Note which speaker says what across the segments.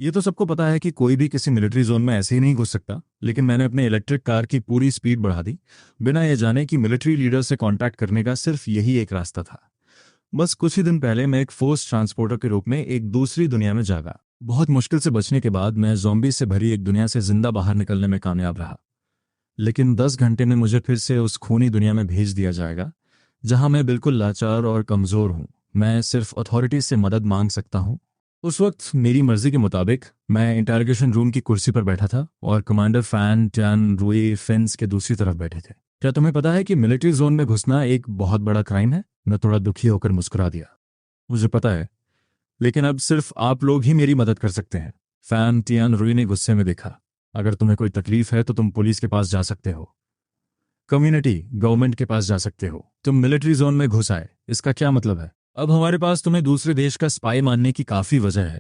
Speaker 1: ये तो सबको पता है कि कोई भी किसी मिलिट्री जोन में ऐसे ही नहीं घुस सकता, लेकिन मैंने अपने इलेक्ट्रिक कार की पूरी स्पीड बढ़ा दी, बिना ये जाने कि मिलिट्री लीडर से कांटेक्ट करने का सिर्फ यही एक रास्ता था। बस कुछ ही दिन पहले मैं एक फोर्स ट्रांसपोर्टर के रूप में एक दूसरी दुनिया में जागा। बहुत मुश्किल से बचने के बाद मैं ज़ॉम्बी से भरी एक दुनिया से जिंदा बाहर निकलने में कामयाब रहा। लेकिन 10 घंटे में मुझे फिर से उस खूनी दुनिया में भेज दिया जाएगा, जहां मैं बिल्कुल लाचार और कमज़ोर हूं। मैं सिर्फ अथॉरिटी से मदद मांग सकता हूं। उस वक्त मेरी मर्जी के मुताबिक मैं इंटरोगेशन रूम की कुर्सी पर बैठा था और कमांडर फैन टैन रूई फेंस के दूसरी तरफ बैठे थे। क्या तुम्हें पता है कि मिलिट्री जोन में घुसना एक बहुत बड़ा क्राइम है? मैं थोड़ा दुखी होकर मुस्कुरा दिया। मुझे पता है, लेकिन अब सिर्फ आप लोग ही मेरी मदद कर सकते हैं। फैन टियान रूई ने गुस्से में देखा। अगर तुम्हें कोई तकलीफ है तो तुम पुलिस के पास जा सकते हो, कम्युनिटी गवर्नमेंट के पास जा सकते हो। तुम मिलिट्री जोन में घुस आए, इसका क्या मतलब है? अब हमारे पास तुम्हें दूसरे देश का स्पाई मानने की काफी वजह है।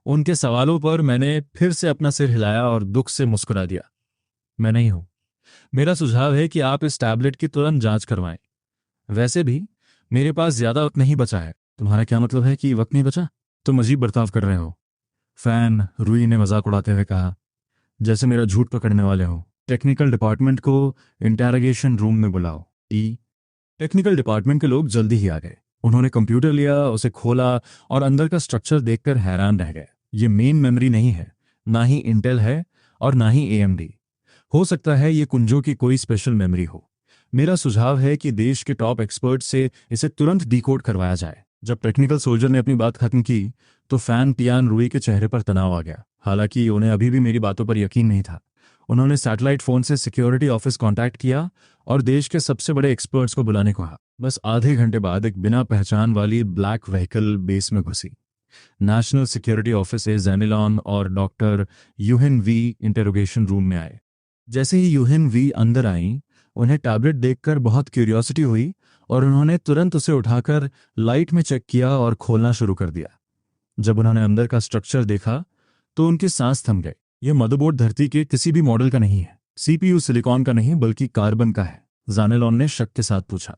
Speaker 1: उनके सवालों पर मैंने फिर से अपना सिर हिलाया और दुख से मुस्कुरा दिया। मैं नहीं हूं। मेरा सुझाव है कि आप इस टैबलेट की तुरंत जांच करवाएं। वैसे भी मेरे पास ज्यादा वक्त नहीं बचा है। तुम्हारा क्या मतलब है कि वक्त नहीं बचा? तुम अजीब बर्ताव कर रहे हो, फैन रूई ने मजाक उड़ाते हुए कहा, जैसे मेरा झूठ पकड़ने वाले हो। टेक्निकल डिपार्टमेंट को इंटेरोगेशन रूम में बुलाओ। टेक्निकल डिपार्टमेंट के लोग जल्दी ही आ गए। उन्होंने कंप्यूटर लिया, उसे खोला और अंदर का स्ट्रक्चर देखकर हैरान रह गए। ये मेन मेमोरी नहीं है, ना ही इंटेल है और ना ही एएमडी। हो सकता है ये कुंजों की कोई स्पेशल मेमोरी हो। मेरा सुझाव है कि देश के टॉप एक्सपर्ट से इसे तुरंत डिकोड करवाया जाए। जब टेक्निकल सोल्जर ने अपनी बात खत्म की तो फैन टियान रूई के चेहरे पर तनाव आ गया। हालांकि उन्हें अभी भी मेरी बातों पर यकीन नहीं था। उन्होंने सैटेलाइट फोन से सिक्योरिटी ऑफिस कांटेक्ट किया और देश के सबसे बड़े एक्सपर्ट्स को बुलाने को कहा। बस आधे घंटे बाद एक बिना पहचान वाली ब्लैक व्हीकल बेस में घुसी। नेशनल सिक्योरिटी ऑफिस से जेनिलॉन और डॉक्टर यूहिन वी इंटेरोगेशन रूम में आए। जैसे ही यूहिन वी अंदर आई, उन्हें टैबलेट देखकर बहुत क्यूरियोसिटी हुई और उन्होंने तुरंत उसे उठाकर लाइट में चेक किया और खोलना शुरू कर दिया। जब उन्होंने अंदर का स्ट्रक्चर देखा तो उनकी सांस थम गई। यह मदरबोर्ड धरती के किसी भी मॉडल का नहीं है। सीपीयू सिलिकॉन का नहीं बल्कि कार्बन का है, जानेलॉन ने शक के साथ पूछा।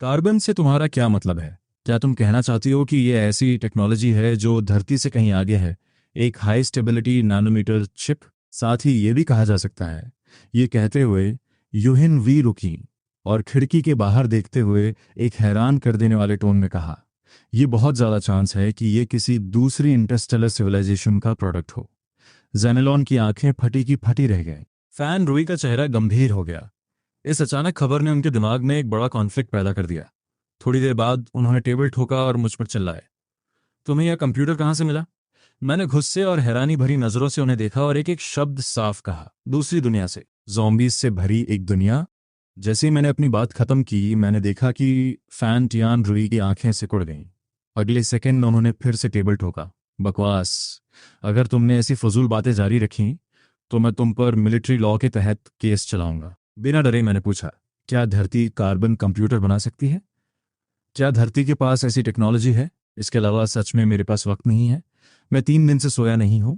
Speaker 1: कार्बन से तुम्हारा क्या मतलब है? क्या तुम कहना चाहती हो कि यह ऐसी टेक्नोलॉजी है जो धरती से कहीं आगे है? एक हाई स्टेबिलिटी नैनोमीटर चिप? साथ ही यह भी कहा जा सकता है। ये कहते हुए यूहिन वी रुकी और खिड़की के बाहर देखते हुए एक हैरान कर देने वाले टोन में कहा, यह बहुत ज्यादा चांस है कि यह किसी दूसरी इंटरस्टेलर सिविलाइजेशन का प्रोडक्ट हो। जेनेलॉन की आंखें फटी की फटी रह गई। फैन रूई का चेहरा गंभीर हो गया। इस अचानक खबर ने उनके दिमाग में एक बड़ा कॉन्फ्लिक्ट पैदा कर दिया। थोड़ी देर बाद उन्होंने टेबल ठोका और मुझ पर चिल्लाए, तुम्हें यह कंप्यूटर कहां से मिला? मैंने गुस्से और हैरानी भरी नजरों से उन्हें देखा और एक एक शब्द साफ कहा, दूसरी दुनिया से। ज़ॉम्बीज से भरी एक दुनिया। जैसे ही मैंने अपनी बात खत्म की, मैंने देखा कि फैन टियान रूई की आंखें सिकुड़ गईं। अगले सेकंड उन्होंने फिर से टेबल ठोका। बकवास। अगर तुमने ऐसी फजूल बातें जारी रखी तो मैं तुम पर मिलिट्री लॉ के तहत केस चलाऊंगा। बिना डरे मैंने पूछा, क्या धरती कार्बन कंप्यूटर बना सकती है? क्या धरती के पास ऐसी टेक्नोलॉजी है? इसके अलावा सच में मेरे पास वक्त नहीं है। मैं 3 दिन से सोया नहीं हूं।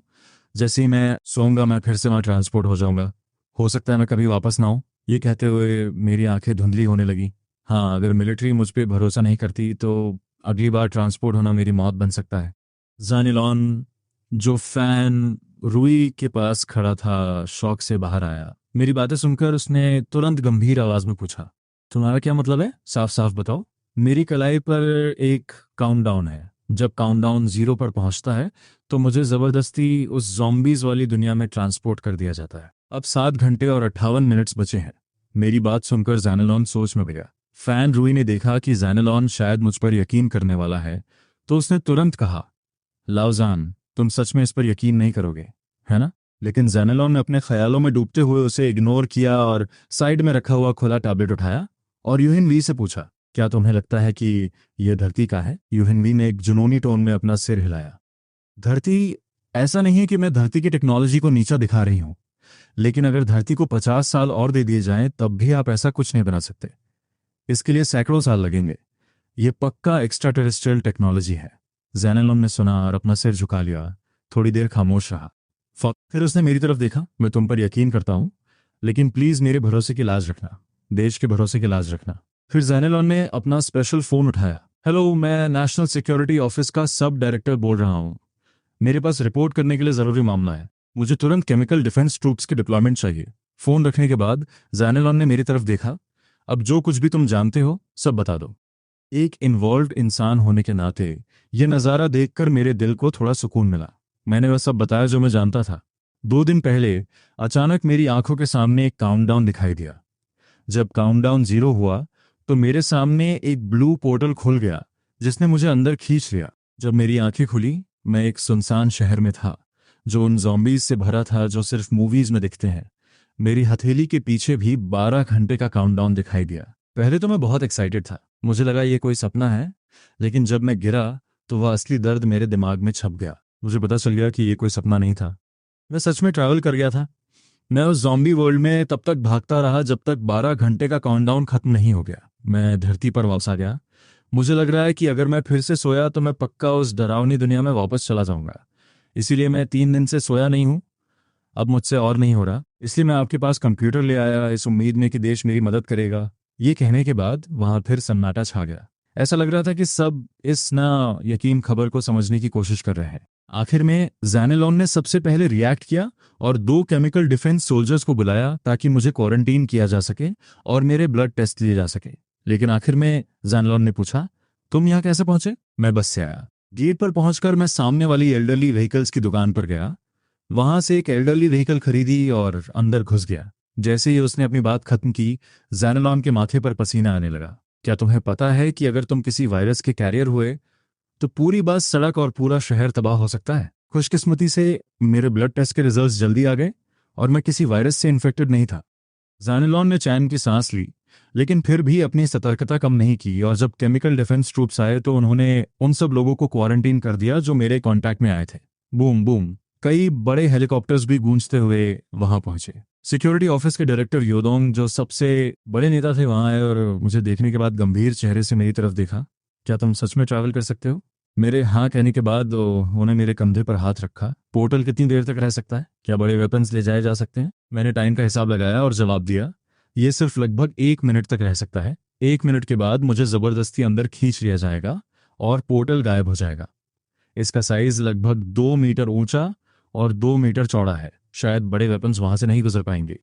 Speaker 1: जैसे ही मैं सोऊंगा मैं फिर से वहां ट्रांसपोर्ट हो जाऊंगा। हो सकता है मैं कभी वापस ना आऊं। ये कहते हुए मेरी आंखें धुंधली होने लगी। हाँ, अगर मिलिट्री मुझ पर भरोसा नहीं करती तो अगली बार ट्रांसपोर्ट होना मेरी मौत बन सकता है। जानिलॉन, जो फैन रूई के पास खड़ा था, शौक से बाहर आया। मेरी बातें सुनकर उसने तुरंत गंभीर आवाज में पूछा, तुम्हारा क्या मतलब है? साफ साफ बताओ। मेरी कलाई पर एक काउंटडाउन है। जब काउंटडाउन 0 पर पहुंचता है तो मुझे जबरदस्ती उस ज़ॉम्बीज वाली दुनिया में ट्रांसपोर्ट कर दिया जाता है। अब 7 घंटे और 58 मिनट्स बचे हैं। मेरी बात सुनकर जैनेलॉन सोच में गया। फैन रूई ने देखा कि जैनेलॉन शायद मुझ पर यकीन करने वाला है, तो उसने तुरंत कहा, लाउजान, तुम सच में इस पर यकीन नहीं करोगे, है ना? लेकिन जैनेलॉन ने अपने ख्यालों में डूबते हुए उसे इग्नोर किया और साइड में रखा हुआ खुला टैबलेट उठाया और यूहिन वी से पूछा, क्या तुम्हें लगता है कि यह धरती का है? यूहिन वी ने एक जुनूनी टोन में अपना सिर हिलाया। धरती? ऐसा नहीं है कि मैं धरती की टेक्नोलॉजी को नीचा दिखा रही हूं, लेकिन अगर धरती को 50 साल और दे दिए जाएं तब भी आप ऐसा कुछ नहीं बना सकते। इसके लिए सैकड़ों साल लगेंगे। यह पक्का एक्स्ट्रा टेरेस्ट्रियल टेक्नोलॉजी है। जैनेलॉन ने सुना और अपना सिर झुका लिया। थोड़ी देर खामोश रहा। फिर उसने मेरी तरफ देखा। मैं तुम पर यकीन करता हूं, लेकिन प्लीज मेरे भरोसे की लाज रखना, देश के भरोसे की लाज रखना। फिर जैनेलॉन ने अपना स्पेशल फोन उठाया। हेलो, मैं नेशनल सिक्योरिटी ऑफिस का सब डायरेक्टर बोल रहा हूं। मेरे पास रिपोर्ट करने के लिए ज़रूरी मामला है। मुझे तुरंत केमिकल डिफेंस ट्रूप्स की डिप्लॉयमेंट चाहिए। फ़ोन रखने के बाद जैनलॉन ने मेरी तरफ देखा। अब जो कुछ भी तुम जानते हो सब बता दो। एक इन्वॉल्व्ड इंसान होने के नाते यह नज़ारा देखकर मेरे दिल को थोड़ा सुकून मिला। मैंने वह सब बताया जो मैं जानता था। 2 दिन पहले अचानक मेरी आंखों के सामने एक काउंटडाउन दिखाई दिया। जब काउंटडाउन 0 हुआ तो मेरे सामने एक ब्लू पोर्टल खुल गया जिसने मुझे अंदर खींच लिया। जब मेरी आंखें खुली, मैं एक सुनसान शहर में था जो उन ज़ॉम्बीज से भरा था जो सिर्फ मूवीज में दिखते हैं। मेरी हथेली के पीछे भी 12 घंटे का काउंटडाउन दिखाई दिया। पहले तो मैं बहुत एक्साइटेड था, मुझे लगा ये कोई सपना है, लेकिन जब मैं गिरा तो वह असली दर्द मेरे दिमाग में छप गया। मुझे पता चल गया कि ये कोई सपना नहीं था, मैं सच में ट्रैवल कर गया था। मैं उस ज़ॉम्बी वर्ल्ड में तब तक भागता रहा जब तक 12 घंटे का काउंटडाउन खत्म नहीं हो गया। मैं धरती पर वापस आ गया। मुझे लग रहा है कि अगर मैं फिर से सोया तो मैं पक्का उस डरावनी दुनिया में वापस चला जाऊंगा। इसीलिए मैं 3 दिन से सोया नहीं हूँ। अब मुझसे और नहीं हो रहा, इसलिए मैं आपके पास कंप्यूटर ले आया इस उम्मीद में कि देश मेरी मदद करेगा। ये कहने के बाद वहां फिर सन्नाटा छा गया। ऐसा लग रहा था कि सब इस ना यकीन खबर को समझने की कोशिश कर रहे हैं। आखिर में जैनेलॉन ने सबसे पहले रिएक्ट किया और 2 केमिकल डिफेंस सोल्जर्स को बुलाया ताकि मुझे क्वारंटीन किया जा सके और मेरे ब्लड टेस्ट लिए जा सके। लेकिन आखिर में जैनेलॉन ने पूछा, तुम यहाँ कैसे पहुंचे? मैं बस से आया। गेट पर पहुंचकर मैं सामने वाली एल्डरली व्हीकल्स की दुकान पर गया। वहां से एक एल्डरली व्हीकल खरीदी और अंदर घुस गया। जैसे ही उसने अपनी बात खत्म की, जैनेलॉन के माथे पर पसीना आने लगा। क्या तुम्हें पता है कि अगर तुम किसी वायरस के कैरियर हुए तो पूरी बस, सड़क और पूरा शहर तबाह हो सकता है? खुशकिस्मती से मेरे ब्लड टेस्ट के रिजल्ट्स जल्दी आ गए और मैं किसी वायरस से इन्फेक्टेड नहीं था। जैनेलॉन ने चैन की सांस ली, लेकिन फिर भी अपनी सतर्कता कम नहीं की और जब केमिकल डिफेंस ट्रूप्स आए तो उन्होंने उन सब लोगों को क्वारंटीन कर दिया जो मेरे कांटेक्ट में आए थे। बूम बूम, कई बड़े हेलीकॉप्टर्स भी गूंजते हुए वहां पहुंचे। सिक्योरिटी ऑफिस के डायरेक्टर योदोंग, जो सबसे बड़े नेता थे, वहां आए और मुझे देखने के बाद गंभीर चेहरे से मेरी तरफ देखा। क्या तुम सच में ट्रैवल कर सकते हो? मेरे हाँ कहने के बाद उन्होंने मेरे कंधे पर हाथ रखा। पोर्टल कितनी देर तक रह सकता है? क्या बड़े वेपन्स ले जाए जा सकते हैं? मैंने टाइम का हिसाब लगाया और जवाब दिया, ये सिर्फ लगभग 1 मिनट तक रह सकता है। 1 मिनट के बाद मुझे जबरदस्ती अंदर खींच लिया जाएगा और पोर्टल गायब हो जाएगा। इसका साइज लगभग 2 मीटर ऊंचा और 2 मीटर चौड़ा है। शायद बड़े वेपन्स वहां से नहीं गुजर पाएंगे।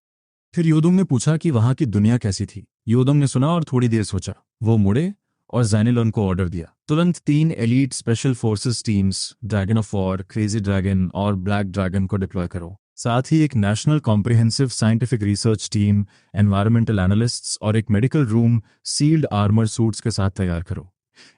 Speaker 1: फिर योदुंग ने पूछा कि वहां की दुनिया कैसी थी। योदुंग ने सुना और थोड़ी देर सोचा। वो मुड़े और जैनेलॉन को ऑर्डर दिया, तुरंत 3 elite special forces teams, dragon of war, crazy dragon और ब्लैक ड्रैगन को डिप्लॉय करो। साथ ही एक national comprehensive scientific research team, environmental analysts और एक medical room sealed armour suits के साथ तैयार करो।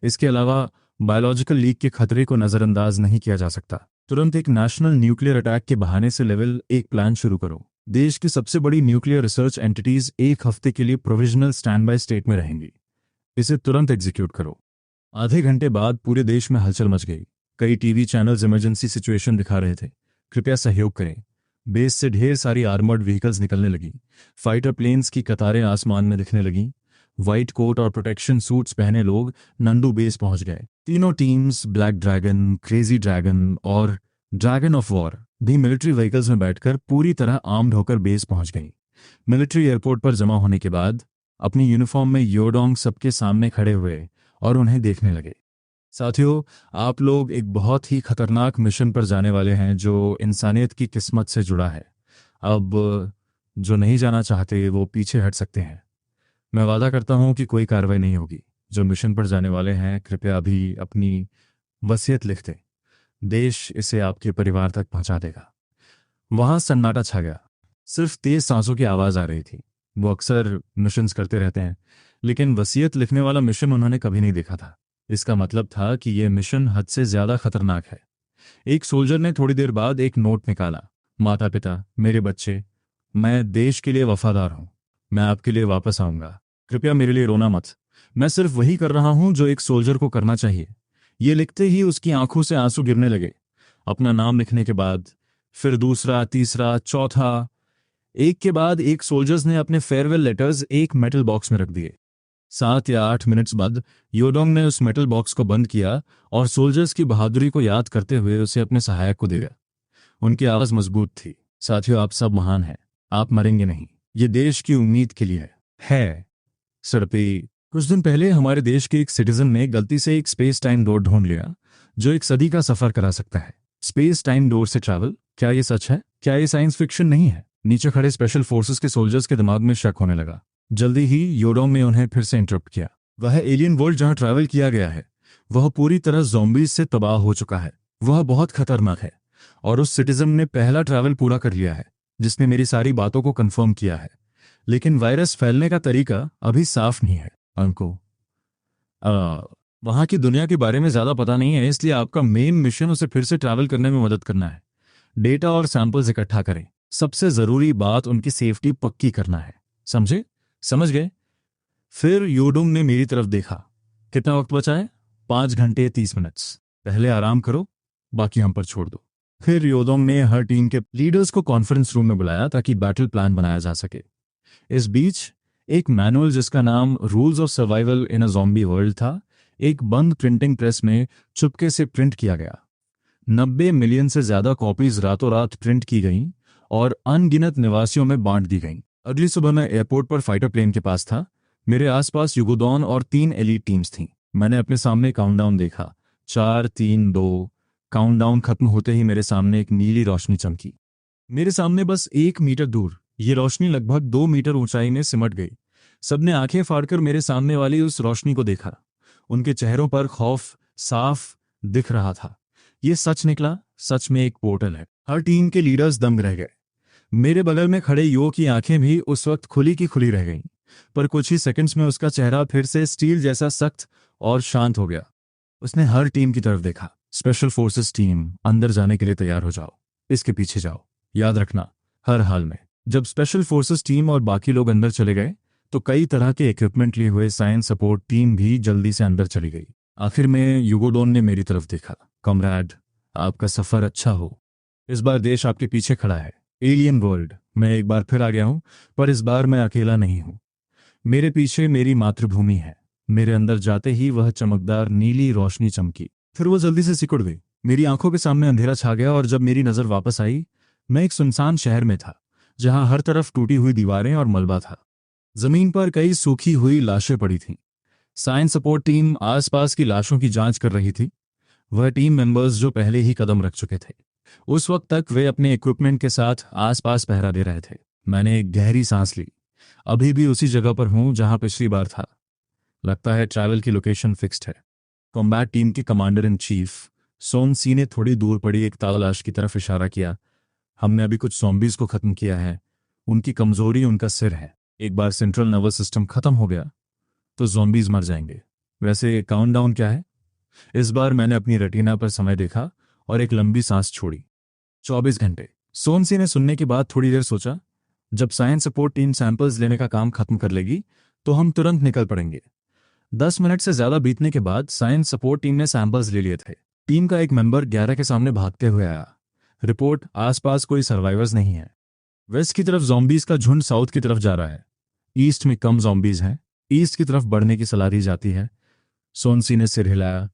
Speaker 1: इसके अलावा बायोलॉजिकल लीक के खतरे को नज़रअंदाज नहीं किया जा सकता। तुरंत एक नेशनल न्यूक्लियर अटैक के बहाने से लेवल 1 प्लान शुरू करो। देश की सबसे बड़ी न्यूक्लियर रिसर्च एंटिटीज 1 हफ्ते के लिए प्रोविजनल स्टैंड बाय स्टेट में रहेंगी। इसे तुरंत एग्जीक्यूट करो। आधे घंटे बाद पूरे देश में हलचल मच गई। कई टीवी चैनल्स इमरजेंसी सिचुएशन दिखा रहे थे। कृपया सहयोग करें। बेस से ढेर सारी आर्मर्ड व्हीकल्स निकलने लगी। फाइटर प्लेन्स की कतारें आसमान में दिखने लगी। व्हाइट कोट और प्रोटेक्शन सूट्स पहने लोग नंदू बेस पहुंच गए। तीनों teams, black dragon, crazy dragon और ड्रैगन ऑफ वॉर, भी मिलिट्री व्हीकल्स में बैठकर पूरी तरह आर्म्ड होकर बेस पहुंच गई। मिलिट्री एयरपोर्ट पर जमा होने के बाद अपनी यूनिफॉर्म में योडोंग सबके सामने खड़े हुए और उन्हें देखने लगे। साथियों, आप लोग एक बहुत ही खतरनाक मिशन पर जाने वाले हैं जो इंसानियत की किस्मत से जुड़ा है। अब जो नहीं जाना चाहते वो पीछे हट सकते हैं। मैं वादा करता हूं कि कोई कार्रवाई नहीं होगी। जो मिशन पर जाने वाले हैं कृपया अभी अपनी वसीयत लिख दें। देश इसे आपके परिवार तक पहुंचा देगा। वहां सन्नाटा छा गया। सिर्फ तेज सांसों की आवाज आ रही थी। वो अक्सर मिशंस करते रहते हैं, लेकिन वसीयत लिखने वाला मिशन उन्होंने कभी नहीं देखा था। इसका मतलब था कि यह मिशन हद से ज्यादा खतरनाक है। एक सोल्जर ने थोड़ी देर बाद एक नोट निकाला। माता पिता, मेरे बच्चे, मैं देश के लिए वफादार हूं। मैं आपके लिए वापस आऊंगा। कृपया मेरे लिए रोना मत। मैं सिर्फ वही कर रहा हूं जो एक सोल्जर को करना चाहिए। ये लिखते ही उसकी आंखों से आंसू गिरने लगे। अपना नाम लिखने के बाद फिर दूसरा, तीसरा, चौथा, एक के बाद एक सोल्जर्स ने अपने फेयरवेल लेटर्स एक मेटल बॉक्स में रख दिए। 7 या 8 मिनट्स बाद योडोंग ने उस मेटल बॉक्स को बंद किया और सोल्जर्स की बहादुरी को याद करते हुए उसे अपने सहायक को दे दिया। उनकी आवाज मजबूत थी। साथियों, आप सब महान हैं। आप मरेंगे नहीं। ये देश की उम्मीद के लिए है। सड़पी, कुछ दिन पहले हमारे देश के एक सिटीजन ने गलती से एक स्पेस टाइम रोड ढूंढ लिया जो एक सदी का सफर करा सकता है। स्पेस टाइम डोर से ट्रैवल, क्या ये सच है? क्या ये साइंस फिक्शन नहीं है? नीचे खड़े स्पेशल फोर्सेस के सोल्जर्स के दिमाग में शक होने लगा। जल्दी ही योडोंग ने उन्हें फिर से इंटरप्ट किया। वह एलियन वर्ल्ड जहां ट्रैवल किया गया है वह पूरी तरह ज़ॉम्बीज से तबाह हो चुका है। वह बहुत खतरनाक है और उस सिटीजन ने पहला ट्रैवल पूरा कर लिया है जिसने मेरी सारी बातों को कंफर्म किया है। लेकिन वायरस फैलने का तरीका अभी साफ नहीं है। हमको वहां की दुनिया के बारे में ज्यादा पता नहीं है, इसलिए आपका मेन मिशन उसे फिर से ट्रैवल करने में मदद करना है। डेटा और सैंपल्स इकट्ठा करें। सबसे जरूरी बात उनकी सेफ्टी पक्की करना है। समझे? समझ गए? फिर योडुंग ने मेरी तरफ देखा। कितना वक्त बचा है? 5 घंटे 30 मिनट। पहले आराम करो, बाकी हम पर छोड़ दो। फिर योडोंग ने हर टीम के लीडर्स को कॉन्फ्रेंस रूम में बुलाया ताकि बैटल प्लान बनाया जा सके। इस बीच एक मैनुअल जिसका नाम rules of survival in a zombie world था, एक बंद प्रिंटिंग प्रेस में चुपके से प्रिंट किया गया। 90 मिलियन से ज्यादा कॉपीज रातों रात प्रिंट की गईं और अनगिनत निवासियों में बांट दी गईं। अगली सुबह मैं एयरपोर्ट पर फाइटर प्लेन के पास था। मेरे आसपास युगोदॉन और 3 एलीट टीम्स थीं। मैंने अपने सामने काउंटडाउन देखा। 4 3 2। काउंटडाउन खत्म होते ही मेरे सामने एक नीली रोशनी चमकी। मेरे सामने बस 1 मीटर दूर ये रोशनी लगभग 2 मीटर ऊंचाई में सिमट गई। सबने आंखें फाड़कर मेरे सामने वाली उस रोशनी को देखा। उनके चेहरों पर खौफ साफ दिख रहा था। ये सच निकला, सच में एक पोर्टल है। हर टीम के लीडर्स दंग रह गए। मेरे बगल में खड़े यो की आंखें भी उस वक्त खुली की खुली रह गईं, पर कुछ ही सेकंड्स में उसका चेहरा फिर से स्टील जैसा सख्त और शांत हो गया। उसने हर टीम की तरफ देखा। स्पेशल फोर्सेस टीम, अंदर जाने के लिए तैयार हो जाओ। इसके पीछे जाओ। याद रखना, हर हाल में। जब स्पेशल फोर्सेस टीम और बाकी लोग अंदर चले गए तो कई तरह के इक्विपमेंट लिए हुए साइंस सपोर्ट टीम भी जल्दी से अंदर चली गई। आखिर में युगोडोन ने मेरी तरफ देखा। कॉमरेड, आपका सफर अच्छा हो। इस बार देश आपके पीछे खड़ा है। एलियन वर्ल्ड, मैं एक बार फिर आ गया हूं, पर इस बार मैं अकेला नहीं हूं। मेरे पीछे मेरी मातृभूमि है। मेरे अंदर जाते ही वह चमकदार नीली रोशनी चमकी, फिर वो जल्दी से सिकुड़ गई। मेरी आंखों के सामने अंधेरा छा गया और जब मेरी नजर वापस आई, मैं एक सुनसान शहर में था जहां हर तरफ टूटी हुई दीवारें और मलबा था। जमीन पर कई सूखी हुई लाशें पड़ी थीं। साइंस सपोर्ट टीम आसपास की लाशों की जांच कर रही थी। वह टीम मेंबर्स जो पहले ही कदम रख चुके थे। उस वक्त तक वे अपने इक्विपमेंट के साथ आसपास पहरा दे रहे थे। मैंने एक गहरी सांस ली। अभी भी उसी जगह पर हूं जहां पिछली बार था। लगता है ट्रैवल की लोकेशन फिक्स्ड है। कॉम्बैट टीम के कमांडर इन चीफ सोन सी ने थोड़ी दूर पड़ी एक तालाश की तरफ इशारा किया। हमने अभी कुछ ज़ॉम्बीज को खत्म किया है। उनकी कमजोरी उनका सिर है। एक बार सेंट्रल नर्वस सिस्टम खत्म हो गया तो ज़ॉम्बीज मर जाएंगे। वैसे काउंटडाउन क्या है? इस बार मैंने अपनी रेटिना पर समय देखा और एक लंबी सांस छोड़ी। 24 घंटे। सोनसी ने सुनने के बाद थोड़ी देर सोचा। जब साइंस सपोर्ट टीम सैंपल्स लेने का काम खत्म कर लेगी तो हम तुरंत निकल पड़ेंगे। 10 मिनट से ज्यादा बीतने के बाद साइंस सपोर्ट टीम ने सैंपल्स ले लिए थे। टीम का एक मेंबर 11 के सामने भागते हुए आया। रिपोर्ट, आसपास कोई सर्वाइवर्स नहीं है। वेस्ट की तरफ ज़ॉम्बीज का झुंड साउथ की तरफ जा रहा है। ईस्ट में कम ज़ॉम्बीज हैं। ईस्ट की तरफ बढ़ने की सलाह दी जाती है। सोनसी ने सिर हिलाया।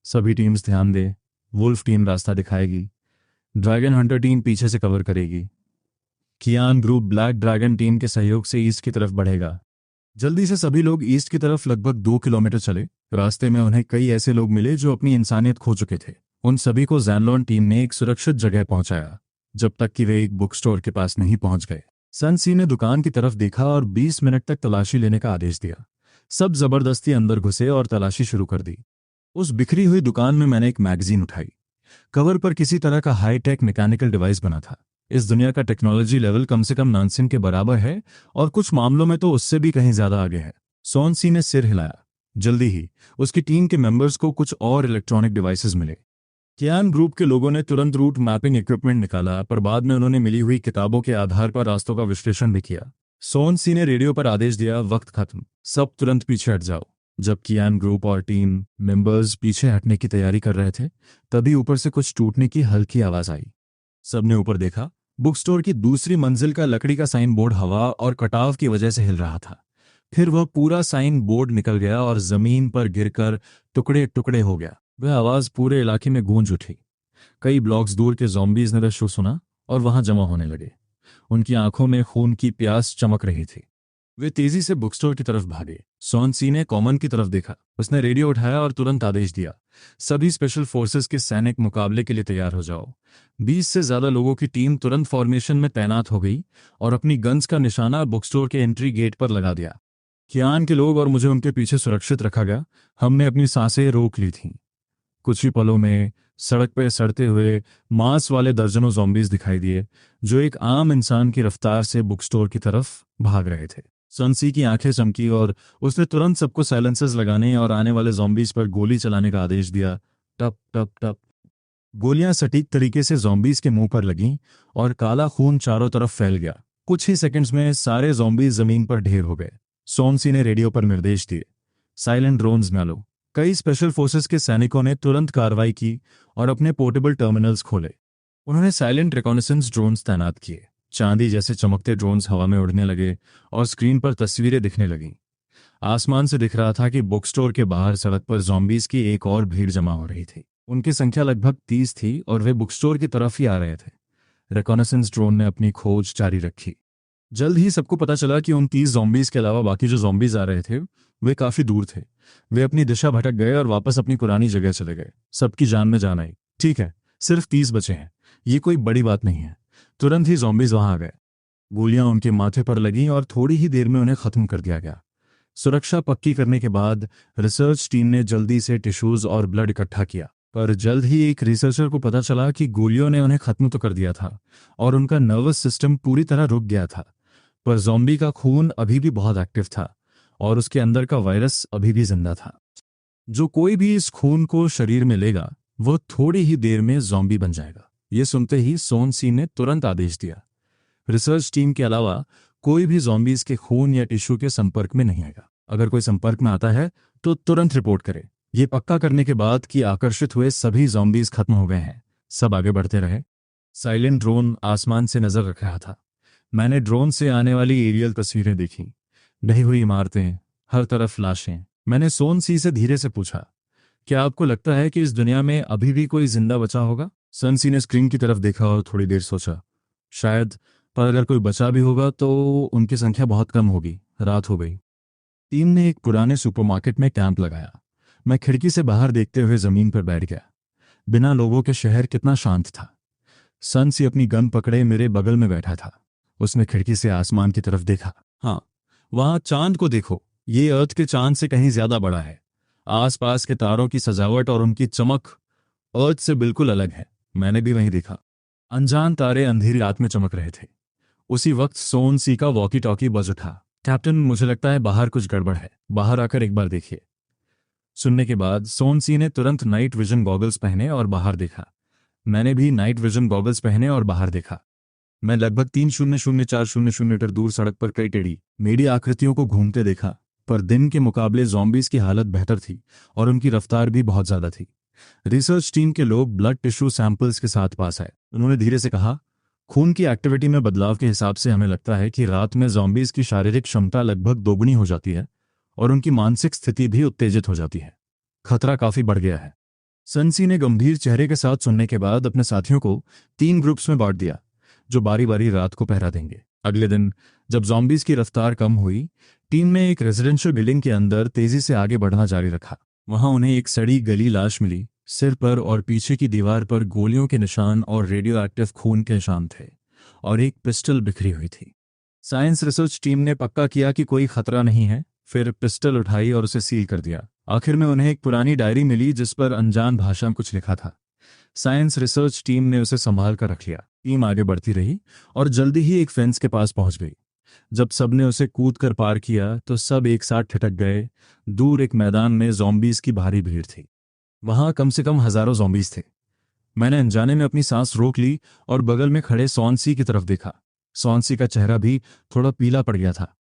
Speaker 1: सभी टीम्स ध्यान दे। वुल्फ टीम रास्ता दिखाएगी। ड्रैगन हंटर टीम पीछे से कवर करेगी। कियान ग्रुप ब्लैक ड्रैगन टीम के सहयोग से ईस्ट की तरफ बढ़ेगा। जल्दी से सभी लोग ईस्ट की तरफ लगभग 2 किलोमीटर चले। रास्ते में उन्हें कई ऐसे लोग मिले जो अपनी इंसानियत खो चुके थे। उन सभी को ज़ैनलोन टीम ने एक सुरक्षित जगह पहुंचाया, जब तक कि वे एक बुक स्टोर के पास नहीं पहुंच गए। सनसी ने दुकान की तरफ देखा और 20 मिनट तक तलाशी लेने का आदेश दिया। सब जबरदस्ती अंदर घुसे और तलाशी शुरू कर दी। उस बिखरी हुई दुकान में मैंने एक मैगजीन उठाई। कवर पर किसी तरह का हाईटेक मैकेनिकल डिवाइस बना था। इस दुनिया का टेक्नोलॉजी लेवल कम से कम नानसिन के बराबर है और कुछ मामलों में तो उससे भी कहीं ज्यादा आगे है। सोनसी ने सिर हिलाया। जल्दी ही उसकी टीम के मेंबर्स को कुछ और इलेक्ट्रॉनिक डिवाइसेस मिले। कियान ग्रुप के लोगों ने तुरंत रूट मैपिंग इक्विपमेंट निकाला, पर बाद में उन्होंने मिली हुई किताबों के आधार पर रास्तों का विश्लेषण भी किया। सोनसी ने रेडियो पर आदेश दिया, वक्त खत्म, सब तुरंत पीछे हट जाओ। जब कियान ग्रुप और टीम मेंबर्स पीछे हटने की तैयारी कर रहे थे, तभी ऊपर से कुछ टूटने की हल्की आवाज आई। सबने ऊपर देखा। बुक स्टोर की दूसरी मंजिल का लकड़ी का साइन बोर्ड हवा और कटाव की वजह से हिल रहा था। फिर वह पूरा साइन बोर्ड निकल गया और जमीन पर गिरकर टुकड़े टुकड़े हो गया। वह आवाज पूरे इलाके में गूंज उठी। कई ब्लॉक्स दूर के ज़ॉम्बीज ने शो सुना और वहां जमा होने लगे। उनकी आंखों में खून की प्यास चमक रही थी। वे तेजी से बुक स्टोर की तरफ भागे। सोनसी ने कॉमन की तरफ देखा। उसने रेडियो उठाया और तुरंत आदेश दिया, सभी स्पेशल फोर्सेस के सैनिक मुकाबले के लिए तैयार हो जाओ। 20 से ज्यादा लोगों की टीम तुरंत फॉर्मेशन में तैनात हो गई और अपनी गन्स का निशाना बुक स्टोर के एंट्री गेट पर लगा दिया। कियान के लोग और मुझे उनके पीछे सुरक्षित रखा गया। हमने अपनी सांसें रोक ली थीं। कुछ ही पलों में सड़क पर सड़ते हुए मांस वाले दर्जनों ज़ॉम्बीज दिखाई दिए, जो एक आम इंसान की रफ्तार से बुक स्टोर की तरफ भाग रहे थे। सनसी की आंखें चमकी और उसने तुरंत सबको साइलेंसर्स लगाने और आने वाले ज़ॉम्बीज पर गोली चलाने का आदेश दिया। टप टप टप गोलियां सटीक तरीके से ज़ॉम्बीज के मुंह पर लगीं और काला खून चारों तरफ फैल गया। कुछ ही सेकंड्स में सारे ज़ॉम्बीज जमीन पर ढेर हो गए। सोनसी ने रेडियो पर निर्देश दिए, साइलेंट ड्रोन्स में लो। कई स्पेशल फोर्सेस के सैनिकों ने तुरंत कार्रवाई की और अपने पोर्टेबल टर्मिनल्स खोले। उन्होंने साइलेंट रिकॉनेसेंस ड्रोन्स तैनात किए। चांदी जैसे चमकते ड्रोन्स हवा में उड़ने लगे और स्क्रीन पर तस्वीरें दिखने लगीं। आसमान से दिख रहा था कि बुक स्टोर के बाहर सड़क पर ज़ॉम्बीज की एक और भीड़ जमा हो रही थी। उनकी संख्या लगभग 30 थी और वे बुक स्टोर की तरफ ही आ रहे थे। रिकॉनेसेंस ड्रोन ने अपनी खोज जारी रखी। जल्द ही सबको पता चला कि उन 30 ज़ॉम्बीज के अलावा बाकी जो ज़ॉम्बीज आ रहे थे वे काफी दूर थे। वे अपनी दिशा भटक गए और वापस अपनी पुरानी जगह चले गए। सबकी जान में जान आई। ठीक है, सिर्फ 30 बचे हैं, ये कोई बड़ी बात नहीं है। तुरंत ही ज़ॉम्बीज वहां आ गए। गोलियां उनके माथे पर लगीं और थोड़ी ही देर में उन्हें खत्म कर दिया गया। सुरक्षा पक्की करने के बाद रिसर्च टीम ने जल्दी से टिश्यूज और ब्लड इकट्ठा किया, पर जल्द ही एक रिसर्चर को पता चला कि गोलियों ने उन्हें खत्म तो कर दिया था और उनका नर्वस सिस्टम पूरी तरह रुक गया था, पर ज़ॉम्बी का खून अभी भी बहुत एक्टिव था और उसके अंदर का वायरस अभी भी जिंदा था। जो कोई भी इस खून को शरीर में लेगा वो थोड़ी ही देर में ज़ॉम्बी बन जाएगा। ये सुनते ही सोनसी ने तुरंत आदेश दिया, रिसर्च टीम के अलावा कोई भी ज़ॉम्बीज के खून या टिश्यू के संपर्क में नहीं आएगा। अगर कोई संपर्क में आता है तो तुरंत रिपोर्ट करे। ये पक्का करने के बाद कि आकर्षित हुए सभी ज़ॉम्बीज खत्म हो गए हैं, सब आगे बढ़ते रहे। साइलेंट ड्रोन आसमान से नजर रख रहा था। मैंने ड्रोन से आने वाली एरियल तस्वीरें देखी। ढही हुई इमारतें, हर तरफ लाशें। मैंने सोनसी से धीरे से पूछा, क्या आपको लगता है कि इस दुनिया में अभी भी कोई जिंदा बचा होगा? सनसी ने स्क्रीन की तरफ देखा और थोड़ी देर सोचा, शायद, पर अगर कोई बचा भी होगा तो उनकी संख्या बहुत कम होगी। रात हो गई। टीम ने एक पुराने सुपरमार्केट में कैंप लगाया। मैं खिड़की से बाहर देखते हुए जमीन पर बैठ गया। बिना लोगों के शहर कितना शांत था। सनसी अपनी गन पकड़े मेरे बगल में बैठा था। उसने खिड़की से आसमान की तरफ देखा। हाँ, वहां चांद को देखो, ये अर्थ के चांद से कहीं ज्यादा बड़ा है। आसपास के तारों की सजावट और उनकी चमक अर्थ से बिल्कुल अलग है। मैंने भी वहीं देखा। अनजान तारे अंधेरी रात में चमक रहे थे। उसी वक्त सोनसी का वॉकी टॉकी बज उठा। कैप्टन, मुझे लगता है बाहर कुछ गड़बड़ है, बाहर आकर एक बार देखिए। सुनने के बाद सोनसी ने तुरंत नाइट विजन गॉगल्स पहने और बाहर देखा। मैंने भी नाइट विजन गॉगल्स पहने और बाहर देखा। मैं लगभग 3,004,000 मीटर दूर सड़क पर कई टेढ़ी मेढ़ी आकृतियों को घूमते देखा, पर दिन के मुकाबले ज़ॉम्बीज की हालत बेहतर थी और उनकी रफ्तार भी बहुत ज्यादा थी। रिसर्च टीम के लोग ब्लड टिश्यू सैंपल्स के साथ पास आए। उन्होंने धीरे से कहा, खून की एक्टिविटी में बदलाव के हिसाब से हमें लगता है कि रात में ज़ॉम्बीज की शारीरिक क्षमता लगभग दोगुनी हो जाती है और उनकी मानसिक स्थिति भी उत्तेजित हो जाती है। खतरा काफी बढ़ गया है। सनसी ने गंभीर चेहरे के साथ सुनने के बाद अपने साथियों को 3 ग्रुप्स में बांट दिया, जो बारी बारी रात को पहरा देंगे। अगले दिन जब ज़ॉम्बीज की रफ्तार कम हुई, टीम ने एक रेजिडेंशियल बिल्डिंग के अंदर तेजी से आगे बढ़ना जारी रखा। वहां उन्हें एक सड़ी गली लाश मिली। सिर पर और पीछे की दीवार पर गोलियों के निशान और रेडियो एक्टिव खून के निशान थे और एक पिस्टल बिखरी हुई थी। साइंस रिसर्च टीम ने पक्का किया कि कोई खतरा नहीं है, फिर पिस्टल उठाई और उसे सील कर दिया। आखिर में उन्हें एक पुरानी डायरी मिली जिस पर अनजान भाषा में कुछ लिखा था। साइंस रिसर्च टीम ने उसे संभाल कर रख लिया। टीम आगे बढ़ती रही और जल्दी ही एक फेंस के पास पहुंच गई। जब सबने उसे कूद कर पार किया तो सब एक साथ ठिठक गए। दूर एक मैदान में ज़ॉम्बीज की भारी भीड़ थी। वहां कम से कम हजारों ज़ॉम्बीज थे। मैंने अनजाने में अपनी सांस रोक ली और बगल में खड़े सोनसी की तरफ देखा। सोनसी का चेहरा भी थोड़ा पीला पड़ गया था।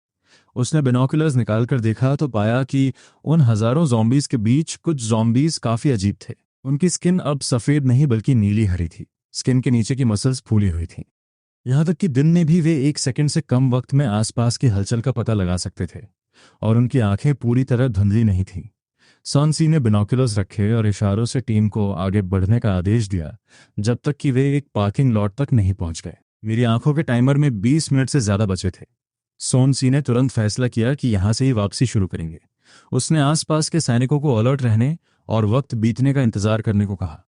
Speaker 1: उसने बिनोकुलर्स निकालकर देखा तो पाया कि उन हजारों ज़ॉम्बीज के बीच कुछ ज़ॉम्बीज काफी अजीब थे। उनकी स्किन अब सफेद नहीं बल्कि नीली हरी थी। स्किन के नीचे की मसल्स फूली हुई थीं। यहां तक कि दिन में भी वे 1 सेकंड से कम वक्त में आसपास की हलचल का पता लगा सकते थे और उनकी आंखें पूरी तरह धुंधली नहीं थीं। सॉन्सी ने बिनोकुलर्स रखे और इशारों से टीम को आगे बढ़ने का आदेश दिया जब तक कि वे एक पार्किंग लॉट तक नहीं पहुंच गए। मेरी आंखों के टाइमर में 20 मिनट से ज्यादा बचे थे। सोनसी ने तुरंत फैसला किया कि यहां से ही वापसी शुरू करेंगे। उसने आसपास के सैनिकों को अलर्ट रहने और वक्त बीतने का इंतजार करने को कहा।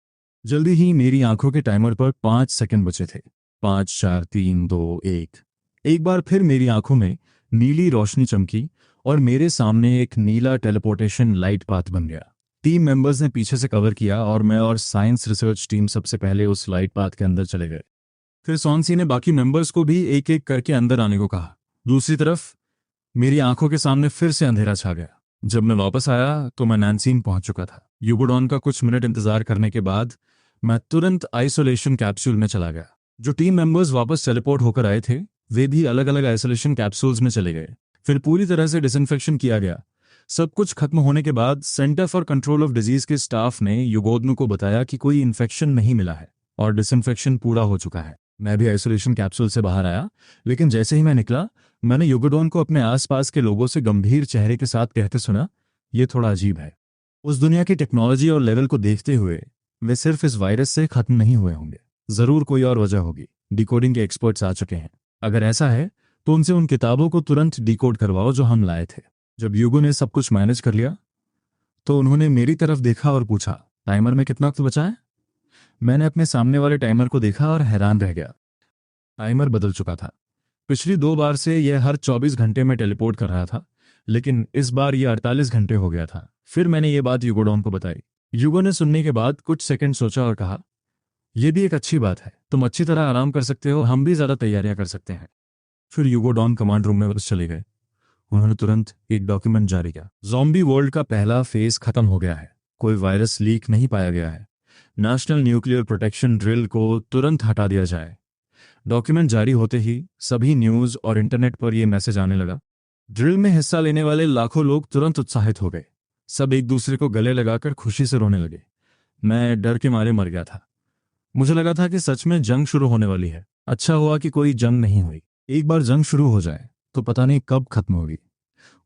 Speaker 1: जल्दी ही मेरी आंखों के टाइमर पर 5 सेकंड बचे थे। 5, 4, 3, 2, 1। एक बार फिर मेरी आंखों में नीली रोशनी चमकी और मेरे सामने एक नीला टेलीपोर्टेशन लाइट पाथ बन गया। टीम मेंबर्स ने पीछे से कवर किया और मैं और साइंस रिसर्च टीम सबसे पहले उस लाइट पाथ के अंदर चले गए। फिर सोनसी ने बाकी मेंबर्स को भी एक एक करके अंदर आने को कहा। दूसरी तरफ मेरी आंखों के सामने फिर से अंधेरा छा गया। जब मैं वापस आया तो मैं नैन्सीन पहुंच चुका था। यूगोडॉन का कुछ मिनट इंतजार करने के बाद मैं तुरंत आइसोलेशन कैप्सूल में चला गया। जो टीम मेंबर्स वापस टेलीपोर्ट होकर आए थे वे भी अलग अलग आइसोलेशन कैप्सूल्स में चले गए। फिर पूरी तरह से डिसइंफेक्शन किया गया। सब कुछ खत्म होने के बाद centre for control of disease के स्टाफ ने युगोदनु को बताया कि कोई इन्फेक्शन नहीं मिला है और डिसइंफेक्शन पूरा हो चुका है। मैं भी आइसोलेशन कैप्सूल से बाहर आया, लेकिन जैसे ही मैं निकला मैंने युगोडॉन को अपने आसपास के लोगों से गंभीर चेहरे के साथ कहते सुना, ये थोड़ा अजीब है। उस दुनिया की टेक्नोलॉजी और लेवल को देखते हुए वे सिर्फ इस वायरस से खत्म नहीं हुए होंगे। जरूर कोई और वजह होगी। डिकोडिंग के एक्सपर्ट्स आ चुके हैं। अगर ऐसा है तो उनसे उन किताबों को तुरंत डिकोड करवाओ जो हम लाए थे। जब यूगो ने सब कुछ मैनेज कर लिया तो उन्होंने मेरी तरफ देखा और पूछा, टाइमर में कितना वक्त बचा है? मैंने अपने सामने वाले टाइमर को देखा और हैरान रह गया। टाइमर बदल चुका था। पिछली 2 बार से यह हर 24 घंटे में टेलीपोर्ट कर रहा था, लेकिन इस बार यह 48 घंटे हो गया था। फिर मैंने ये बात यूगोडॉन को बताई। यूगो ने सुनने के बाद कुछ सेकंड सोचा और कहा, यह भी एक अच्छी बात है। तुम अच्छी तरह आराम कर सकते हो, हम भी ज्यादा तैयारियां कर सकते हैं। फिर यूगोडॉन कमांड रूम में वापस चले गए। उन्होंने तुरंत एक डॉक्यूमेंट जारी किया। ज़ॉम्बी वर्ल्ड का पहला फेज खत्म हो गया है। कोई वायरस लीक नहीं पाया गया है। नेशनल न्यूक्लियर प्रोटेक्शन ड्रिल को तुरंत हटा दिया जाए। डॉक्यूमेंट जारी होते ही सभी न्यूज़ और इंटरनेट पर यह मैसेज आने लगा। ड्रिल में हिस्सा लेने वाले लाखों लोग तुरंत उत्साहित हो गए। सब एक दूसरे को गले लगाकर खुशी से रोने लगे। मैं डर के मारे मर गया था। मुझे लगा था कि सच में जंग शुरू होने वाली है। अच्छा हुआ कि कोई जंग नहीं हुई। एक बार जंग शुरू हो जाए तो पता नहीं कब खत्म होगी।